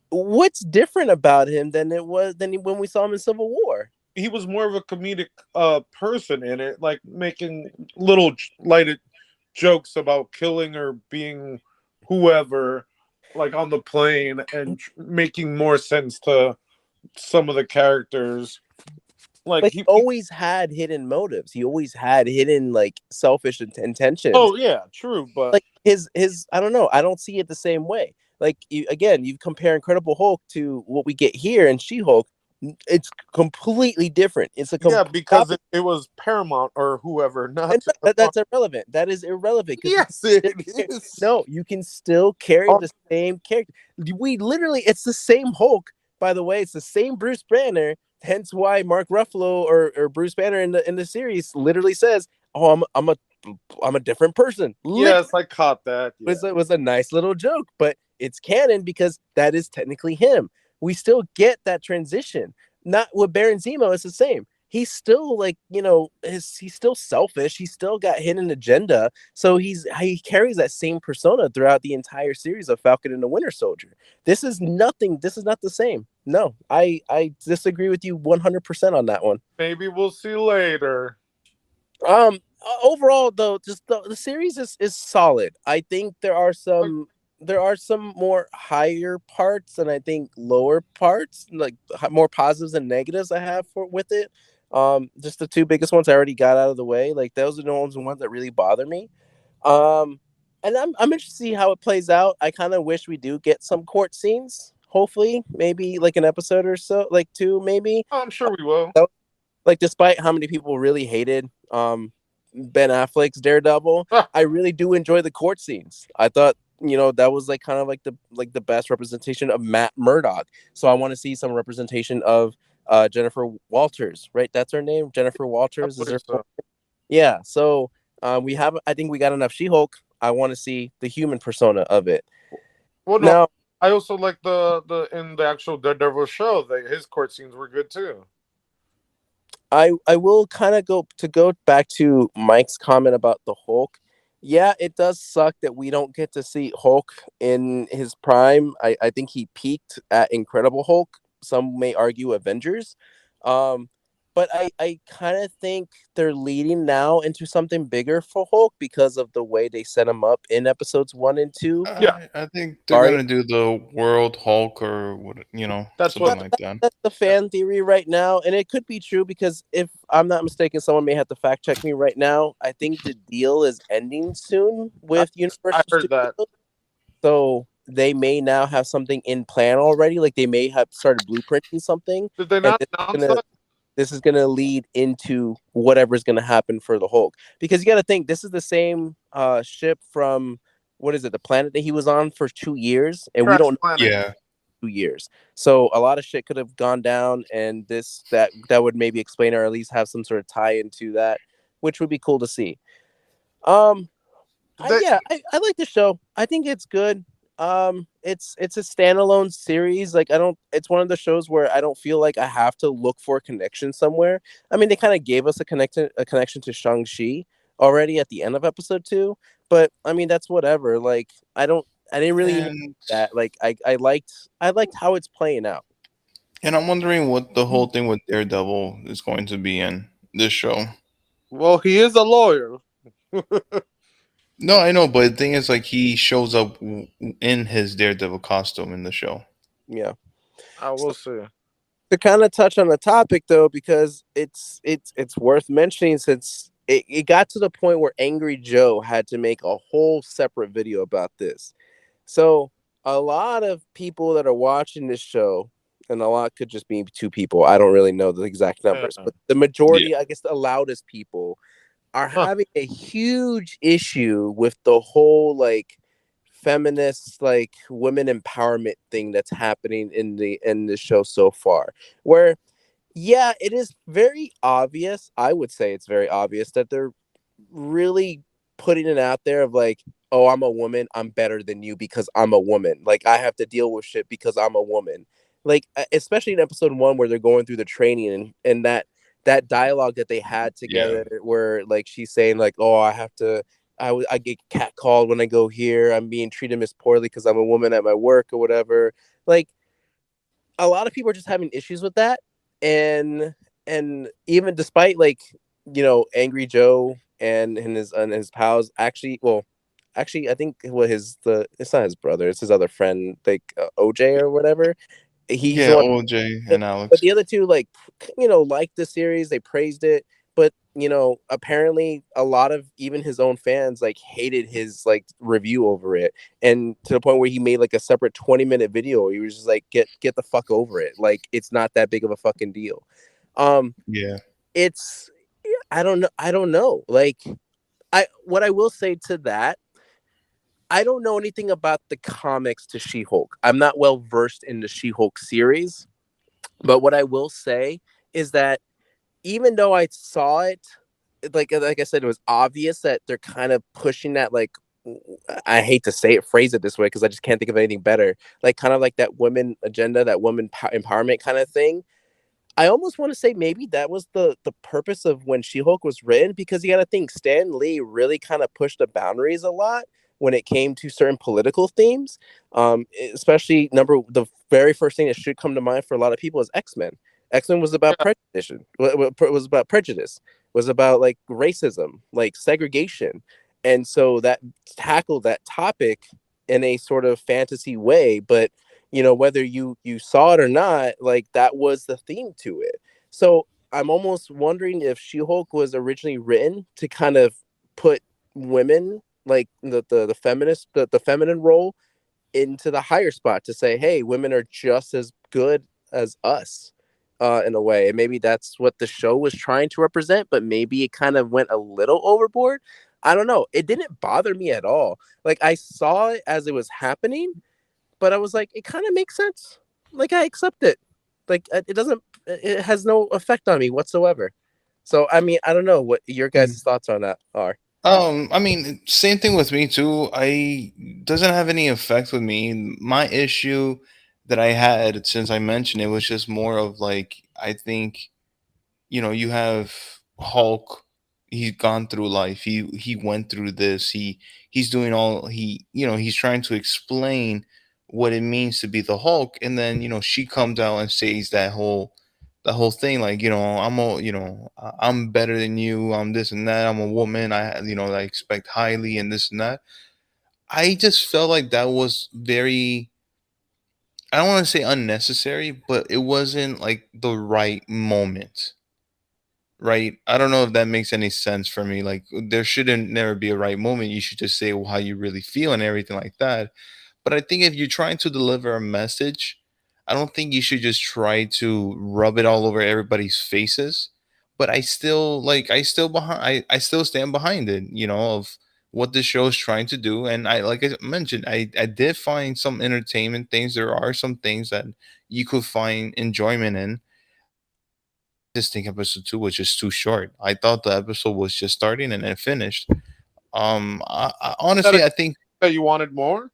What's different about him when we saw him in Civil War? He was more of a comedic person in it, like making little lighted jokes about killing or being whoever, like on the plane, and making more sense to some of the characters. Like Like he always had hidden motives. He always had hidden like selfish intentions. oh yeah, true, but Like his I don't know. I don't see it the same way. Like you compare Incredible Hulk to what we get here in She-Hulk. It's completely different. It's a yeah, complete because opposite. it was Paramount or whoever, And not that's irrelevant. That is irrelevant because yes, it is. no, you can still carry Oh, the same character. We literally, it's the same Hulk. By the way, it's the same Bruce Banner. Hence why Mark Ruffalo or Bruce Banner in the series literally says, "Oh, I'm a different person." Literally, yes, I caught that. Yeah, was a nice little joke, but it's canon because that is technically him. We still get that transition. Not with Baron Zemo, it's the same. He's still like, he's still selfish. He's still got hidden agenda. So he carries that same persona throughout the entire series of Falcon and the Winter Soldier. This is nothing. This is not the same. No, I disagree with you 100% on that one. maybe we'll see later. Overall though, just the series is solid. I think there are some more higher parts and I think lower parts, like more positives and negatives I have for with it. Just the two biggest ones I already got out of the way. Like those are the ones that really bother me. Um, and I'm interested to see how it plays out. I kind of wish we do get some court scenes. Hopefully, maybe like an episode or so, like two, maybe. Oh, I'm sure we will. Like despite how many people really hated Ben Affleck's Daredevil, Ah, I really do enjoy the court scenes. I thought, that was like kind of like the best representation of Matt Murdock. So I want to see some representation of Jennifer Walters, right? That's her name. Jennifer I Walters is believe her. so. Yeah. So I think we got enough She-Hulk. I want to see the human persona of it. Well, no, Now, I also like the in the actual Daredevil show. His court scenes were good too. I will kind of go back to Mike's comment about the Hulk. Yeah, it does suck that we don't get to see Hulk in his prime. I think he peaked at Incredible Hulk. Some may argue Avengers. Um, but I kind of think they're leading now into something bigger for Hulk because of the way they set him up in episodes 1 and 2. Yeah, I think they're Sorry, gonna do the World Hulk or what, that's something what. like that. that's the fan theory right now, and it could be true because if I'm not mistaken, someone may have to fact check me right now. I think the deal is ending soon I, with I Universal heard that. Studios, so they may now have something in plan already. Like they may have started blueprinting something, Did they and not announce gonna that? this is gonna lead into whatever's gonna happen for the Hulk. Because you got to think this is the same ship from what is it, the planet that he was on for 2 years, and we Crash don't Planet. Yeah, 2 years. So a lot of shit could have gone down, and that would maybe explain or at least have some sort of tie into that, which would be cool to see. Um, Did they? I like the show. I think it's good. It's a standalone series. Like I don't. It's one of the shows where I don't feel like I have to look for a connection somewhere. I mean, they kind of gave us a connection to Shang-Chi already at the end of episode 2, but I mean that's whatever. Like I didn't really even and that. Like I liked how it's playing out. and I'm wondering what the whole thing with Daredevil is going to be in this show. Well, he is a lawyer. No, I know, but the thing is, like, he shows up in his Daredevil costume in the show. Yeah. I will see. To kind of touch on the topic though, because it's worth mentioning since it got to the point where Angry Joe had to make a whole separate video about this. So a lot of people that are watching this show, and a lot could just be two people. I don't really know the exact numbers, Yeah. but the majority, I guess the loudest people are Huh. having a huge issue with the whole like feminist like women empowerment thing that's happening in the show so far, where yeah, it is very obvious. I would say it's very obvious that they're really putting it out there of like, oh, I'm a woman, I'm better than you because I'm a woman. Like I have to deal with shit because I'm a woman. Like especially in episode 1 where they're going through the training and that dialogue that they had Yeah. together where like she's saying like, oh, I have to I get catcalled when I go here. I'm being treated mis poorly because I'm a woman at my work or whatever. Like a lot of people are just having issues with that, and even despite like Angry Joe and his pals actually, well, actually I think what his the it's not his brother, it's his other friend, like OJ or whatever. He's the Yeah, one. OJ Yeah, and but Alex. the other two, like, liked the series, they praised it, but apparently a lot of even his own fans like hated his like review over it, and to the point where he made like a separate 20-minute video. He was just like, get the fuck over it. Like, it's not that big of a fucking deal. Um, Yeah. it's I don't know. Like, I what I will say to that, I don't know anything about the comics to She-Hulk. I'm not well versed in the She-Hulk series. But what I will say is that even though I saw it, like I said, it was obvious that they're kind of pushing that like I hate to say it, phrase it this way because I just can't think of anything better. Like kind of like that women agenda, that women empowerment kind of thing. I almost want to say maybe that was the purpose of when She-Hulk was written, because you got to think Stan Lee really kind of pushed the boundaries a lot when it came to certain political themes. Especially the very first thing that should come to mind for a lot of people is X-Men. X-Men was about Yeah, prejudice. Was about prejudice. Was about like racism, like segregation, and so that tackled that topic in a sort of fantasy way, but whether you saw it or not, like that was the theme to it. So I'm almost wondering if She-Hulk was originally written to kind of put women, like the feminist, the feminine role, into the higher spot, to say, hey, women are just as good as us, in a way. And maybe that's what the show was trying to represent, but maybe it kind of went a little overboard. I don't know. It didn't bother me at all. Like I saw it as it was happening, but I was like, it kind of makes sense. Like I accept it. Like it doesn't. It has no effect on me whatsoever. So I mean, I don't know what your guys' thoughts on that are. I mean, same thing with me too. I doesn't have any effect with me. My issue that I had since I mentioned it was just more of like I think you have Hulk. He's gone through life. He went through this. He's doing all he's trying to explain what it means to be the Hulk, and then she comes out and says that whole thing like I'm better than you. I'm this and that. I'm a woman. I expect highly and this and that. I just felt like that was very. I don't want to say unnecessary, but it wasn't like the right moment, right? I don't know if that makes any sense for me. Like there shouldn't never be a right moment. You should just say how you really feel and everything like that. But I think if you're trying to deliver a message, I don't think you should just try to rub it all over everybody's faces. But I still stand behind it, of what the show is trying to do. And I like I mentioned, I did find some entertainment things. There are some things that you could find enjoyment in. Just think episode 2 was just too short. I thought the episode was just starting and it finished. that Honestly, I think that you wanted more.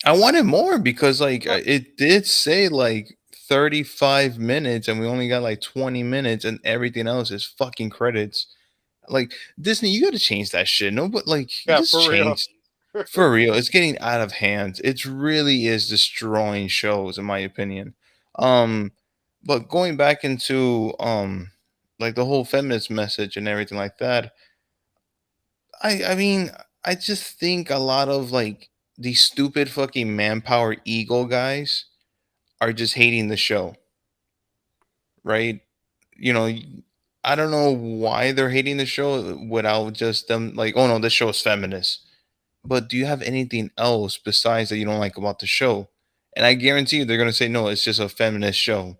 I wanted more because it did say like 35 minutes and we only got like 20 minutes and everything else is fucking credits. Like Disney, you got to change that shit. No, but like Yeah, just for real. change for real. It's getting out of hand. It really is destroying shows in my opinion. Um but going back into like the whole feminist message and everything like that, I mean, I just think a lot of like these stupid fucking manpower ego guys are just hating the show, right? You know, I don't know why they're hating the show without just them like, oh no, this show is feminist. But do you have anything else besides that you don't like about the show? And I guarantee you they're gonna say no, it's just a feminist show.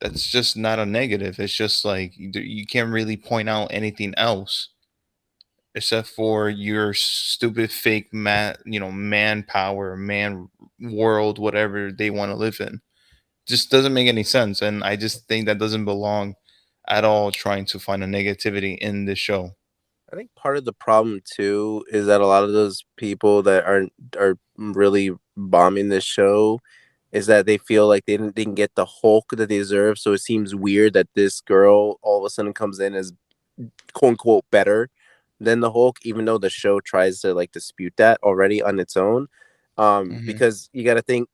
That's just not a negative. It's just like you can't really point out anything else. except for your stupid fake manpower, man world, whatever they want to live in. Just doesn't make any sense, and I just think that doesn't belong at all. Trying to find a negativity in this show. I think part of the problem too is that a lot of those people that are really bombing this show is that they feel like they didn't get the Hulk that they deserve. So it seems weird that this girl all of a sudden comes in as quote unquote better than the Hulk, even though the show tries to like dispute that already on its own. Hmm. Because you got to think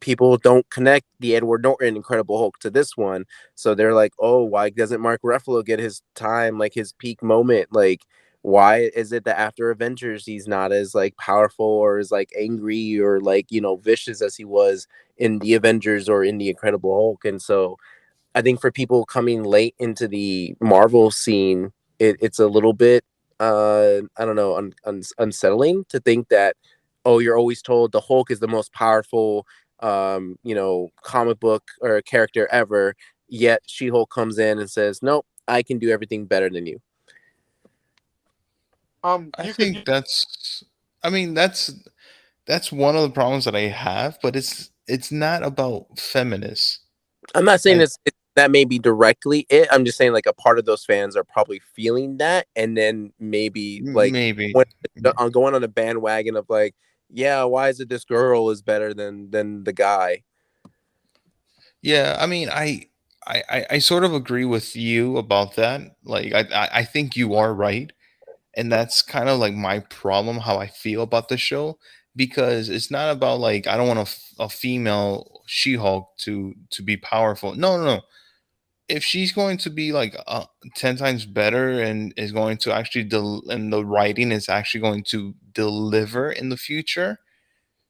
people don't connect the Edward Norton Incredible Hulk to this one, so they're like, "Oh, why doesn't Mark Ruffalo get his time, like his peak moment? Like, why is it that after Avengers he's not as like powerful or as like angry or like vicious as he was in the Avengers or in the Incredible Hulk?" And so I think for people coming late into the Marvel scene, it's a little bit, I don't know, unsettling to think that, oh, you're always told the Hulk is the most powerful, comic book or character ever. Yet She-Hulk comes in and says, "Nope, I can do everything better than you." I You could think that's. I mean, that's one of the problems that I have, but it's not about feminists. I'm not saying I that may be directly it. I'm just saying like a part of those fans are probably feeling that, and then maybe like maybe. when I'm going on a bandwagon of like, yeah, why is it this girl is better than the guy? Yeah, I mean, I sort of agree with you about that. Like, I think you are right, and that's kind of like my problem how I feel about the show, because it's not about like I don't want a female She-Hulk to be powerful. No, no, no. If she's going to be like 10 times better and is going to actually and the writing is actually going to deliver in the future,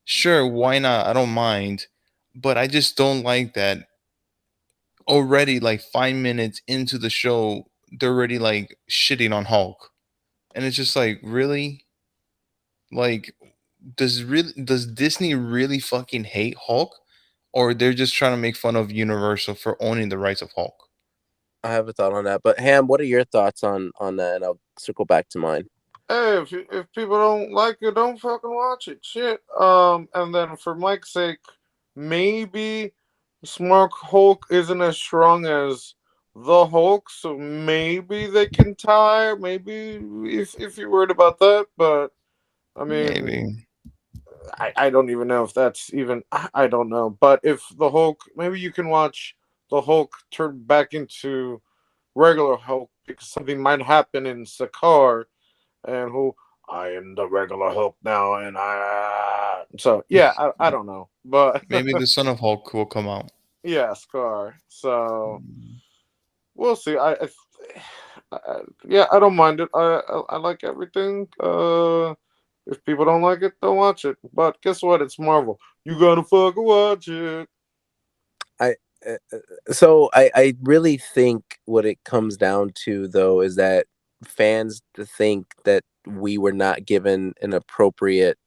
sure, why not? I don't mind, but I just don't like that already like 5 minutes into the show they're already like shitting on Hulk, and it's just like, really? Like, does Disney really fucking hate Hulk, or they're just trying to make fun of Universal for owning the rights of Hulk? I have a thought on that, but Ham, what are your thoughts on that? And I'll circle back to mine. Hey, if people don't like it, don't fucking watch it. Shit. And then for Mike's sake, maybe Smart Hulk isn't as strong as the Hulk, so maybe they can tie. Maybe if you're worried about that, but I mean, Maybe. I don't even know if that's even. I don't know, but if the Hulk, maybe you can watch the Hulk turn back into regular Hulk because something might happen in Sakar and who I am the regular Hulk now, and so yeah, I don't know, but Maybe the son of Hulk will come out. yeah, Scar. So we'll see. Yeah, I don't mind it. I like everything. If people don't like it, don't watch it. But guess what? It's Marvel. You gotta fucking watch it. I so I really think what it comes down to though is that fans think that we were not given an appropriate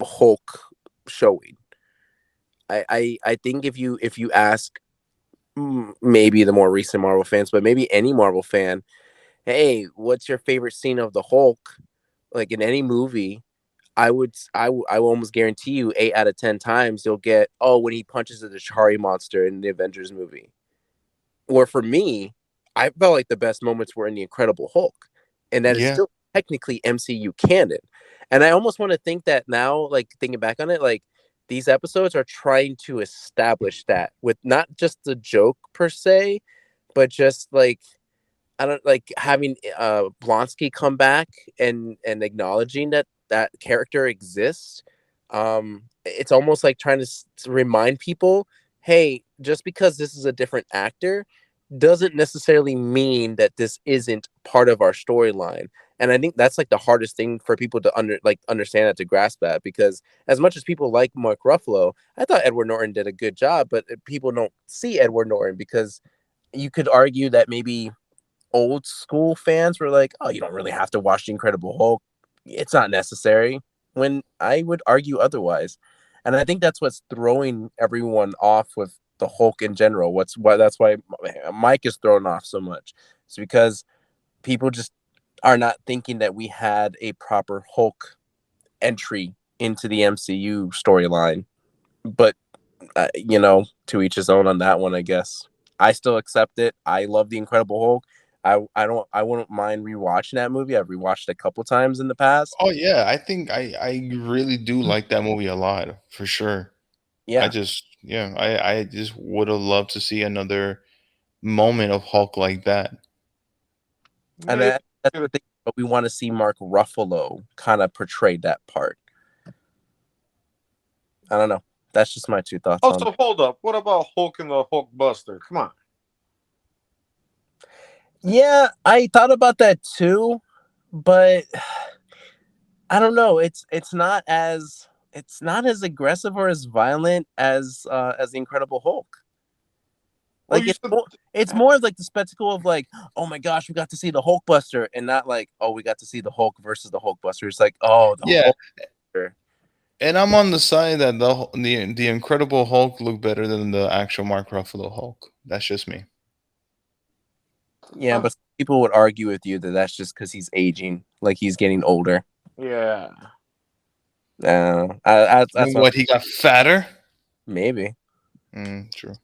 Hulk showing. I think if you ask maybe the more recent Marvel fans, but maybe any Marvel fan, hey, what's your favorite scene of the Hulk? Like in any movie, I will almost guarantee you 8 out of 10 times you'll get, oh, when he punches the Chari monster in the Avengers movie. Or for me, I felt like the best moments were in the Incredible Hulk, and that is Yeah. still technically MCU canon. And I almost want to think that now, like thinking back on it, like these episodes are trying to establish that with not just the joke per se, but just like I don't like having Blonsky come back and acknowledging that that character exists. It's almost like trying to remind people, hey, just because this is a different actor doesn't necessarily mean that this isn't part of our storyline. And I think that's like the hardest thing for people to understand that, to grasp that, because as much as people like Mark Ruffalo, I thought Edward Norton did a good job, but people don't see Edward Norton because you could argue that maybe old school fans were like, "Oh, you don't really have to watch The Incredible Hulk. It's not necessary." When I would argue otherwise, and I think that's what's throwing everyone off with the Hulk in general. That's why Mike is thrown off so much. It's because people just are not thinking that we had a proper Hulk entry into the MCU storyline. But to each his own on that one, I guess. I still accept it. I love the Incredible Hulk. I wouldn't mind rewatching that movie. I've rewatched it a couple times in the past. Oh yeah, I think I really do like that movie a lot for sure. I Yeah, just yeah, I just would have loved to see another moment of Hulk like that. and Maybe. that's the thing. But we want to see Mark Ruffalo kind of portray that part. I don't know. That's just my two thoughts on it. Also, hold up. What about Hulk and the Hulk Buster? Come on. Yeah, I thought about that too, but I don't know. It's not as aggressive or as violent as the Incredible Hulk. Well, Like you said it's more of like the spectacle of like, oh my gosh, we got to see the Hulkbuster, and not like, oh, we got to see the Hulk versus the Hulkbuster. It's like, oh, the Yeah, Hulkbuster. and I'm on the side that the Incredible Hulk looked better than the actual Mark Ruffalo Hulk. That's just me. Yeah, but people would argue with you that that's just because he's aging, like he's getting older. yeah. That's what What, he got fatter? maybe. True.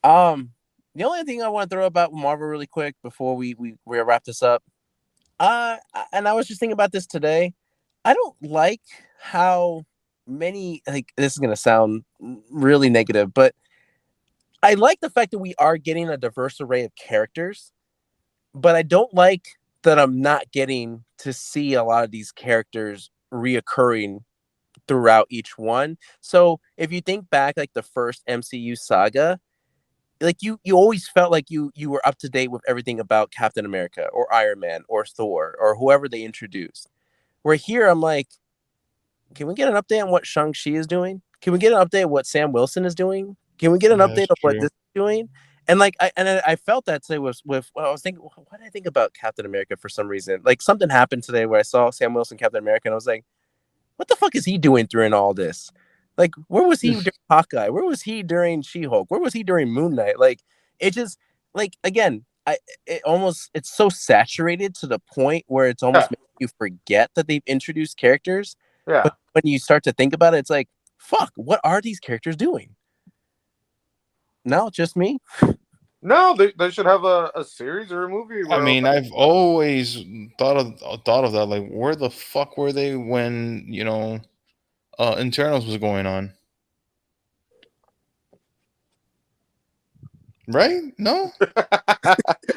Um, the only thing I want to throw about Marvel really quick before we wrap this up. And I was just thinking about this today. I don't like how many, like, this is gonna sound really negative, but I like the fact that we are getting a diverse array of characters, but I don't like that I'm not getting to see a lot of these characters reoccurring throughout each one. So if you think back, like the first MCU saga, like you always felt like you were up to date with everything about Captain America or Iron Man or Thor or whoever they introduced. Where here I'm like, can we get an update on what Shang-Chi is doing? Can we get an update on what Sam Wilson is doing? Can we get an That's update on what true. this is doing? And like I felt that today with well, I was thinking, what did I think about Captain America for some reason? Like something happened today where I saw Sam Wilson Captain America and I was like, what the fuck is he doing during all this? Like, where was he during Hawkeye? Where was he during She-Hulk? Where was he during Moon Knight? Like, it just like again, it's so saturated to the point where it's Yeah. almost making you forget that they've introduced characters. Yeah. But when you start to think about it, it's like, fuck, what are these characters doing? No, just me. No, they should have a series or a movie I where mean, I've always thought of that. Like, where the fuck were they when Internals was going on? Right? No.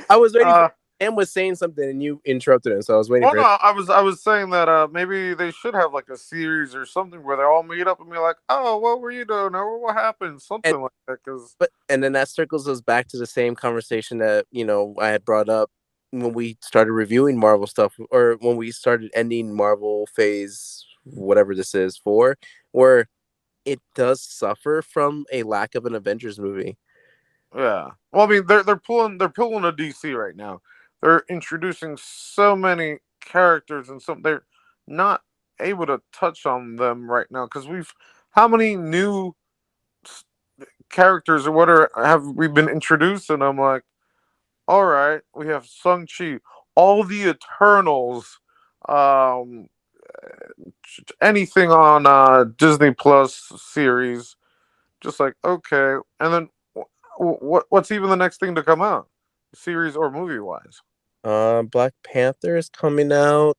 I was waiting for uh Sam was saying something and you interrupted him, so I was waiting well for no, him. I was saying that maybe they should have like a series or something where they all meet up and be like, oh, what were you doing or what happened, And something like that, because and then that circles us back to the same conversation that I had brought up when we started reviewing Marvel stuff, or when we started ending Marvel phase whatever this is for, where it does suffer from a lack of an Avengers movie. yeah. Well, I mean, they're pulling a DC right now. They're introducing so many characters and some they're not able to touch on them right now because we've how many new s- characters or what are have we been introduced? And I'm like, all right, we have Sung Chi, all the Eternals, um, anything on Disney Plus series. Just like okay, and then what's even the next thing to come out, series or movie wise? Black Panther is coming out.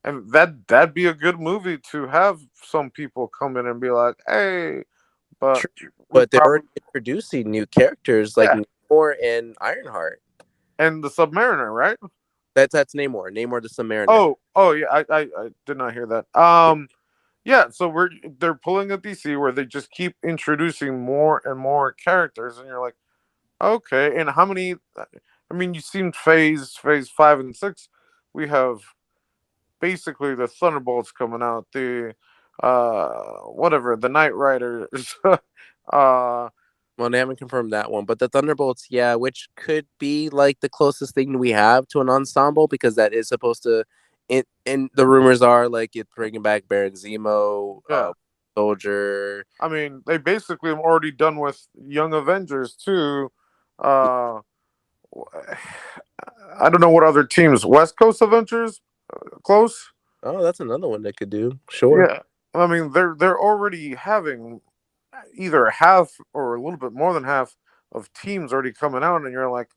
And that'd be a good movie to have some people come in and be like, hey, but True, we but they're probably already introducing new characters like yeah, Namor and Ironheart. and the Submariner, right? That's Namor. Namor the Submariner. Oh yeah, I did not hear that. Yeah, so they're pulling a DC where they just keep introducing more and more characters, and you're like, okay, and how many? I mean, you've seen phase 5 and 6. We have basically the Thunderbolts coming out, the whatever, the Knight Riders. uh Well, they haven't confirmed that one, but the Thunderbolts, yeah, which could be like the closest thing we have to an ensemble, because that is supposed to. And the rumors are like it's bringing back Baron Zemo, yeah. Soldier. I mean, they basically are already done with Young Avengers too. Uh I don't know what other teams. West Coast Adventures, close. Oh, that's another one they could do. Sure. Yeah, I mean they're already having either half or a little bit more than half of teams already coming out, and you're like,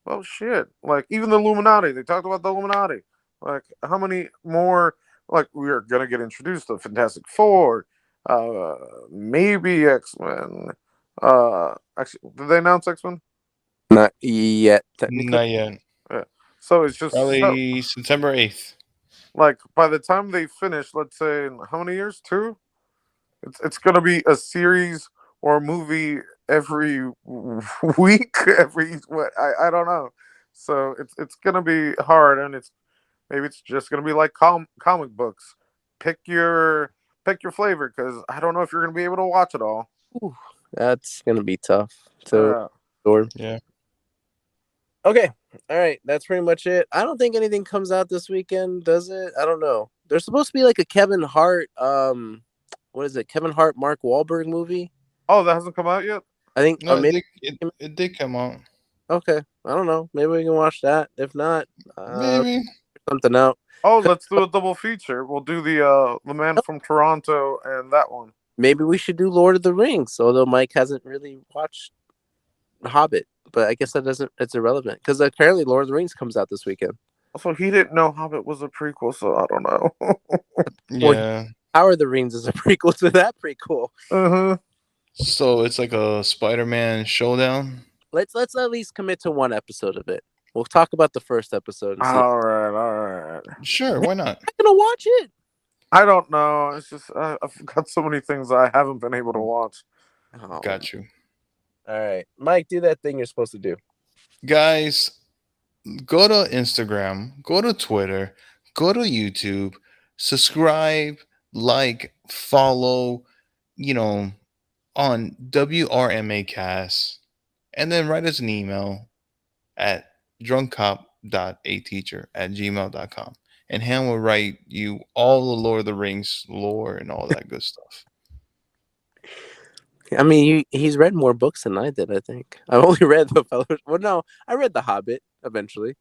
well, shit. Like even the Illuminati, they talked about the Illuminati. Like how many more? Like we are gonna get introduced to Fantastic Four, maybe X Men. Actually, did they announce X Men? Not yet, technically. Not yet. Yeah. So it's just so, Probably September 8th. like by the time they finish, let's say in how many years? Two. It's gonna be a series or a movie every week. Every what I don't know. So it's gonna be hard, and maybe it's just gonna be like comic books. Pick your pick your flavor because I don't know if you're gonna be able to watch it all. Ooh, that's gonna be tough to Uh, absorb. Yeah. Okay, all right, that's pretty much it. I don't think anything comes out this weekend, does it? I don't know. There's supposed to be like a Kevin Hart, what is it? Kevin Hart, Mark Wahlberg movie. oh, that hasn't come out yet. I think, No, or maybe. it did come out. Okay, I don't know. Maybe we can watch that. If not, Maybe. something out. Oh, let's do a double feature. We'll do the Man from Toronto and that one. Maybe we should do Lord of the Rings, although Mike hasn't really watched Hobbit. But I guess it's irrelevant because apparently Lord of the Rings comes out this weekend. Also, he didn't know Hobbit was a prequel, so I don't know. Yeah. Power of the Rings is a prequel to that prequel. uh-huh. So it's like a Spider-Man showdown. Let's at least commit to one episode of it. We'll talk about the first episode and see. All right. Sure, why not? I'm gonna watch it. I don't know. It's just I've got so many things I haven't been able to watch. Oh, Got you. all right, Mike, do that thing you're supposed to do. Guys, go to Instagram, go to Twitter, go to YouTube, subscribe, like, follow, on WRMAcast, and then write us an email at drunkcop.ateacher@gmail.com. And Han will write you all the Lord of the Rings lore and all that good stuff. I mean, he's read more books than I did. I think I've only read the Fellowship. Well, no, I read The Hobbit eventually.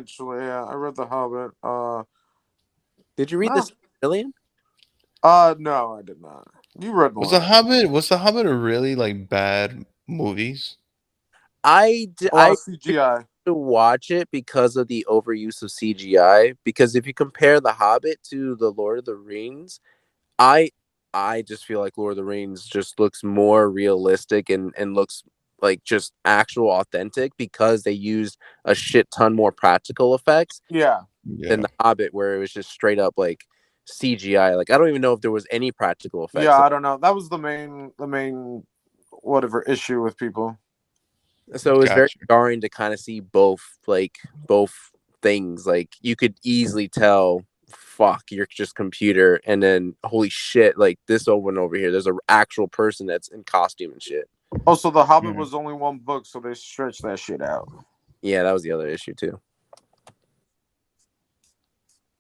Actually, yeah, I read The Hobbit. Did you read No. this Million? No, I did not. You read more. Was the Hobbit a really like bad movies? I a lot of CGI. to watch it because of the overuse of CGI. Because if you compare The Hobbit to the Lord of the Rings, I just feel like Lord of the Rings just looks more realistic and looks like just actual authentic because they used a shit ton more practical effects Yeah. than The Hobbit, where it was just straight up like CGI. Like I don't even know if there was any practical effects. Yeah, I don't know. That was the main whatever issue with people. So it was very Gotcha. jarring to kind of see both things. Like you could easily tell, fuck, you're just computer, and then holy shit, like this one over here, there's an actual person that's in costume and shit. Also, The Hobbit was only one book, so they stretched that shit out. Yeah, that was the other issue too.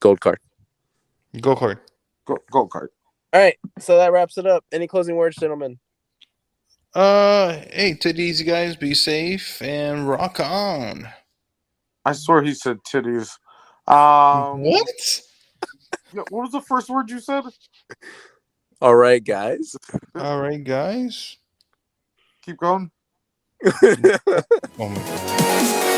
Gold card. Go card. Gold card. All right, so that wraps it up. Any closing words, gentlemen? Hey, take it easy, guys. Be safe and rock on. I swear he said titties. What? What was the first word you said? All right, guys. All right, guys. Keep going. Oh my God.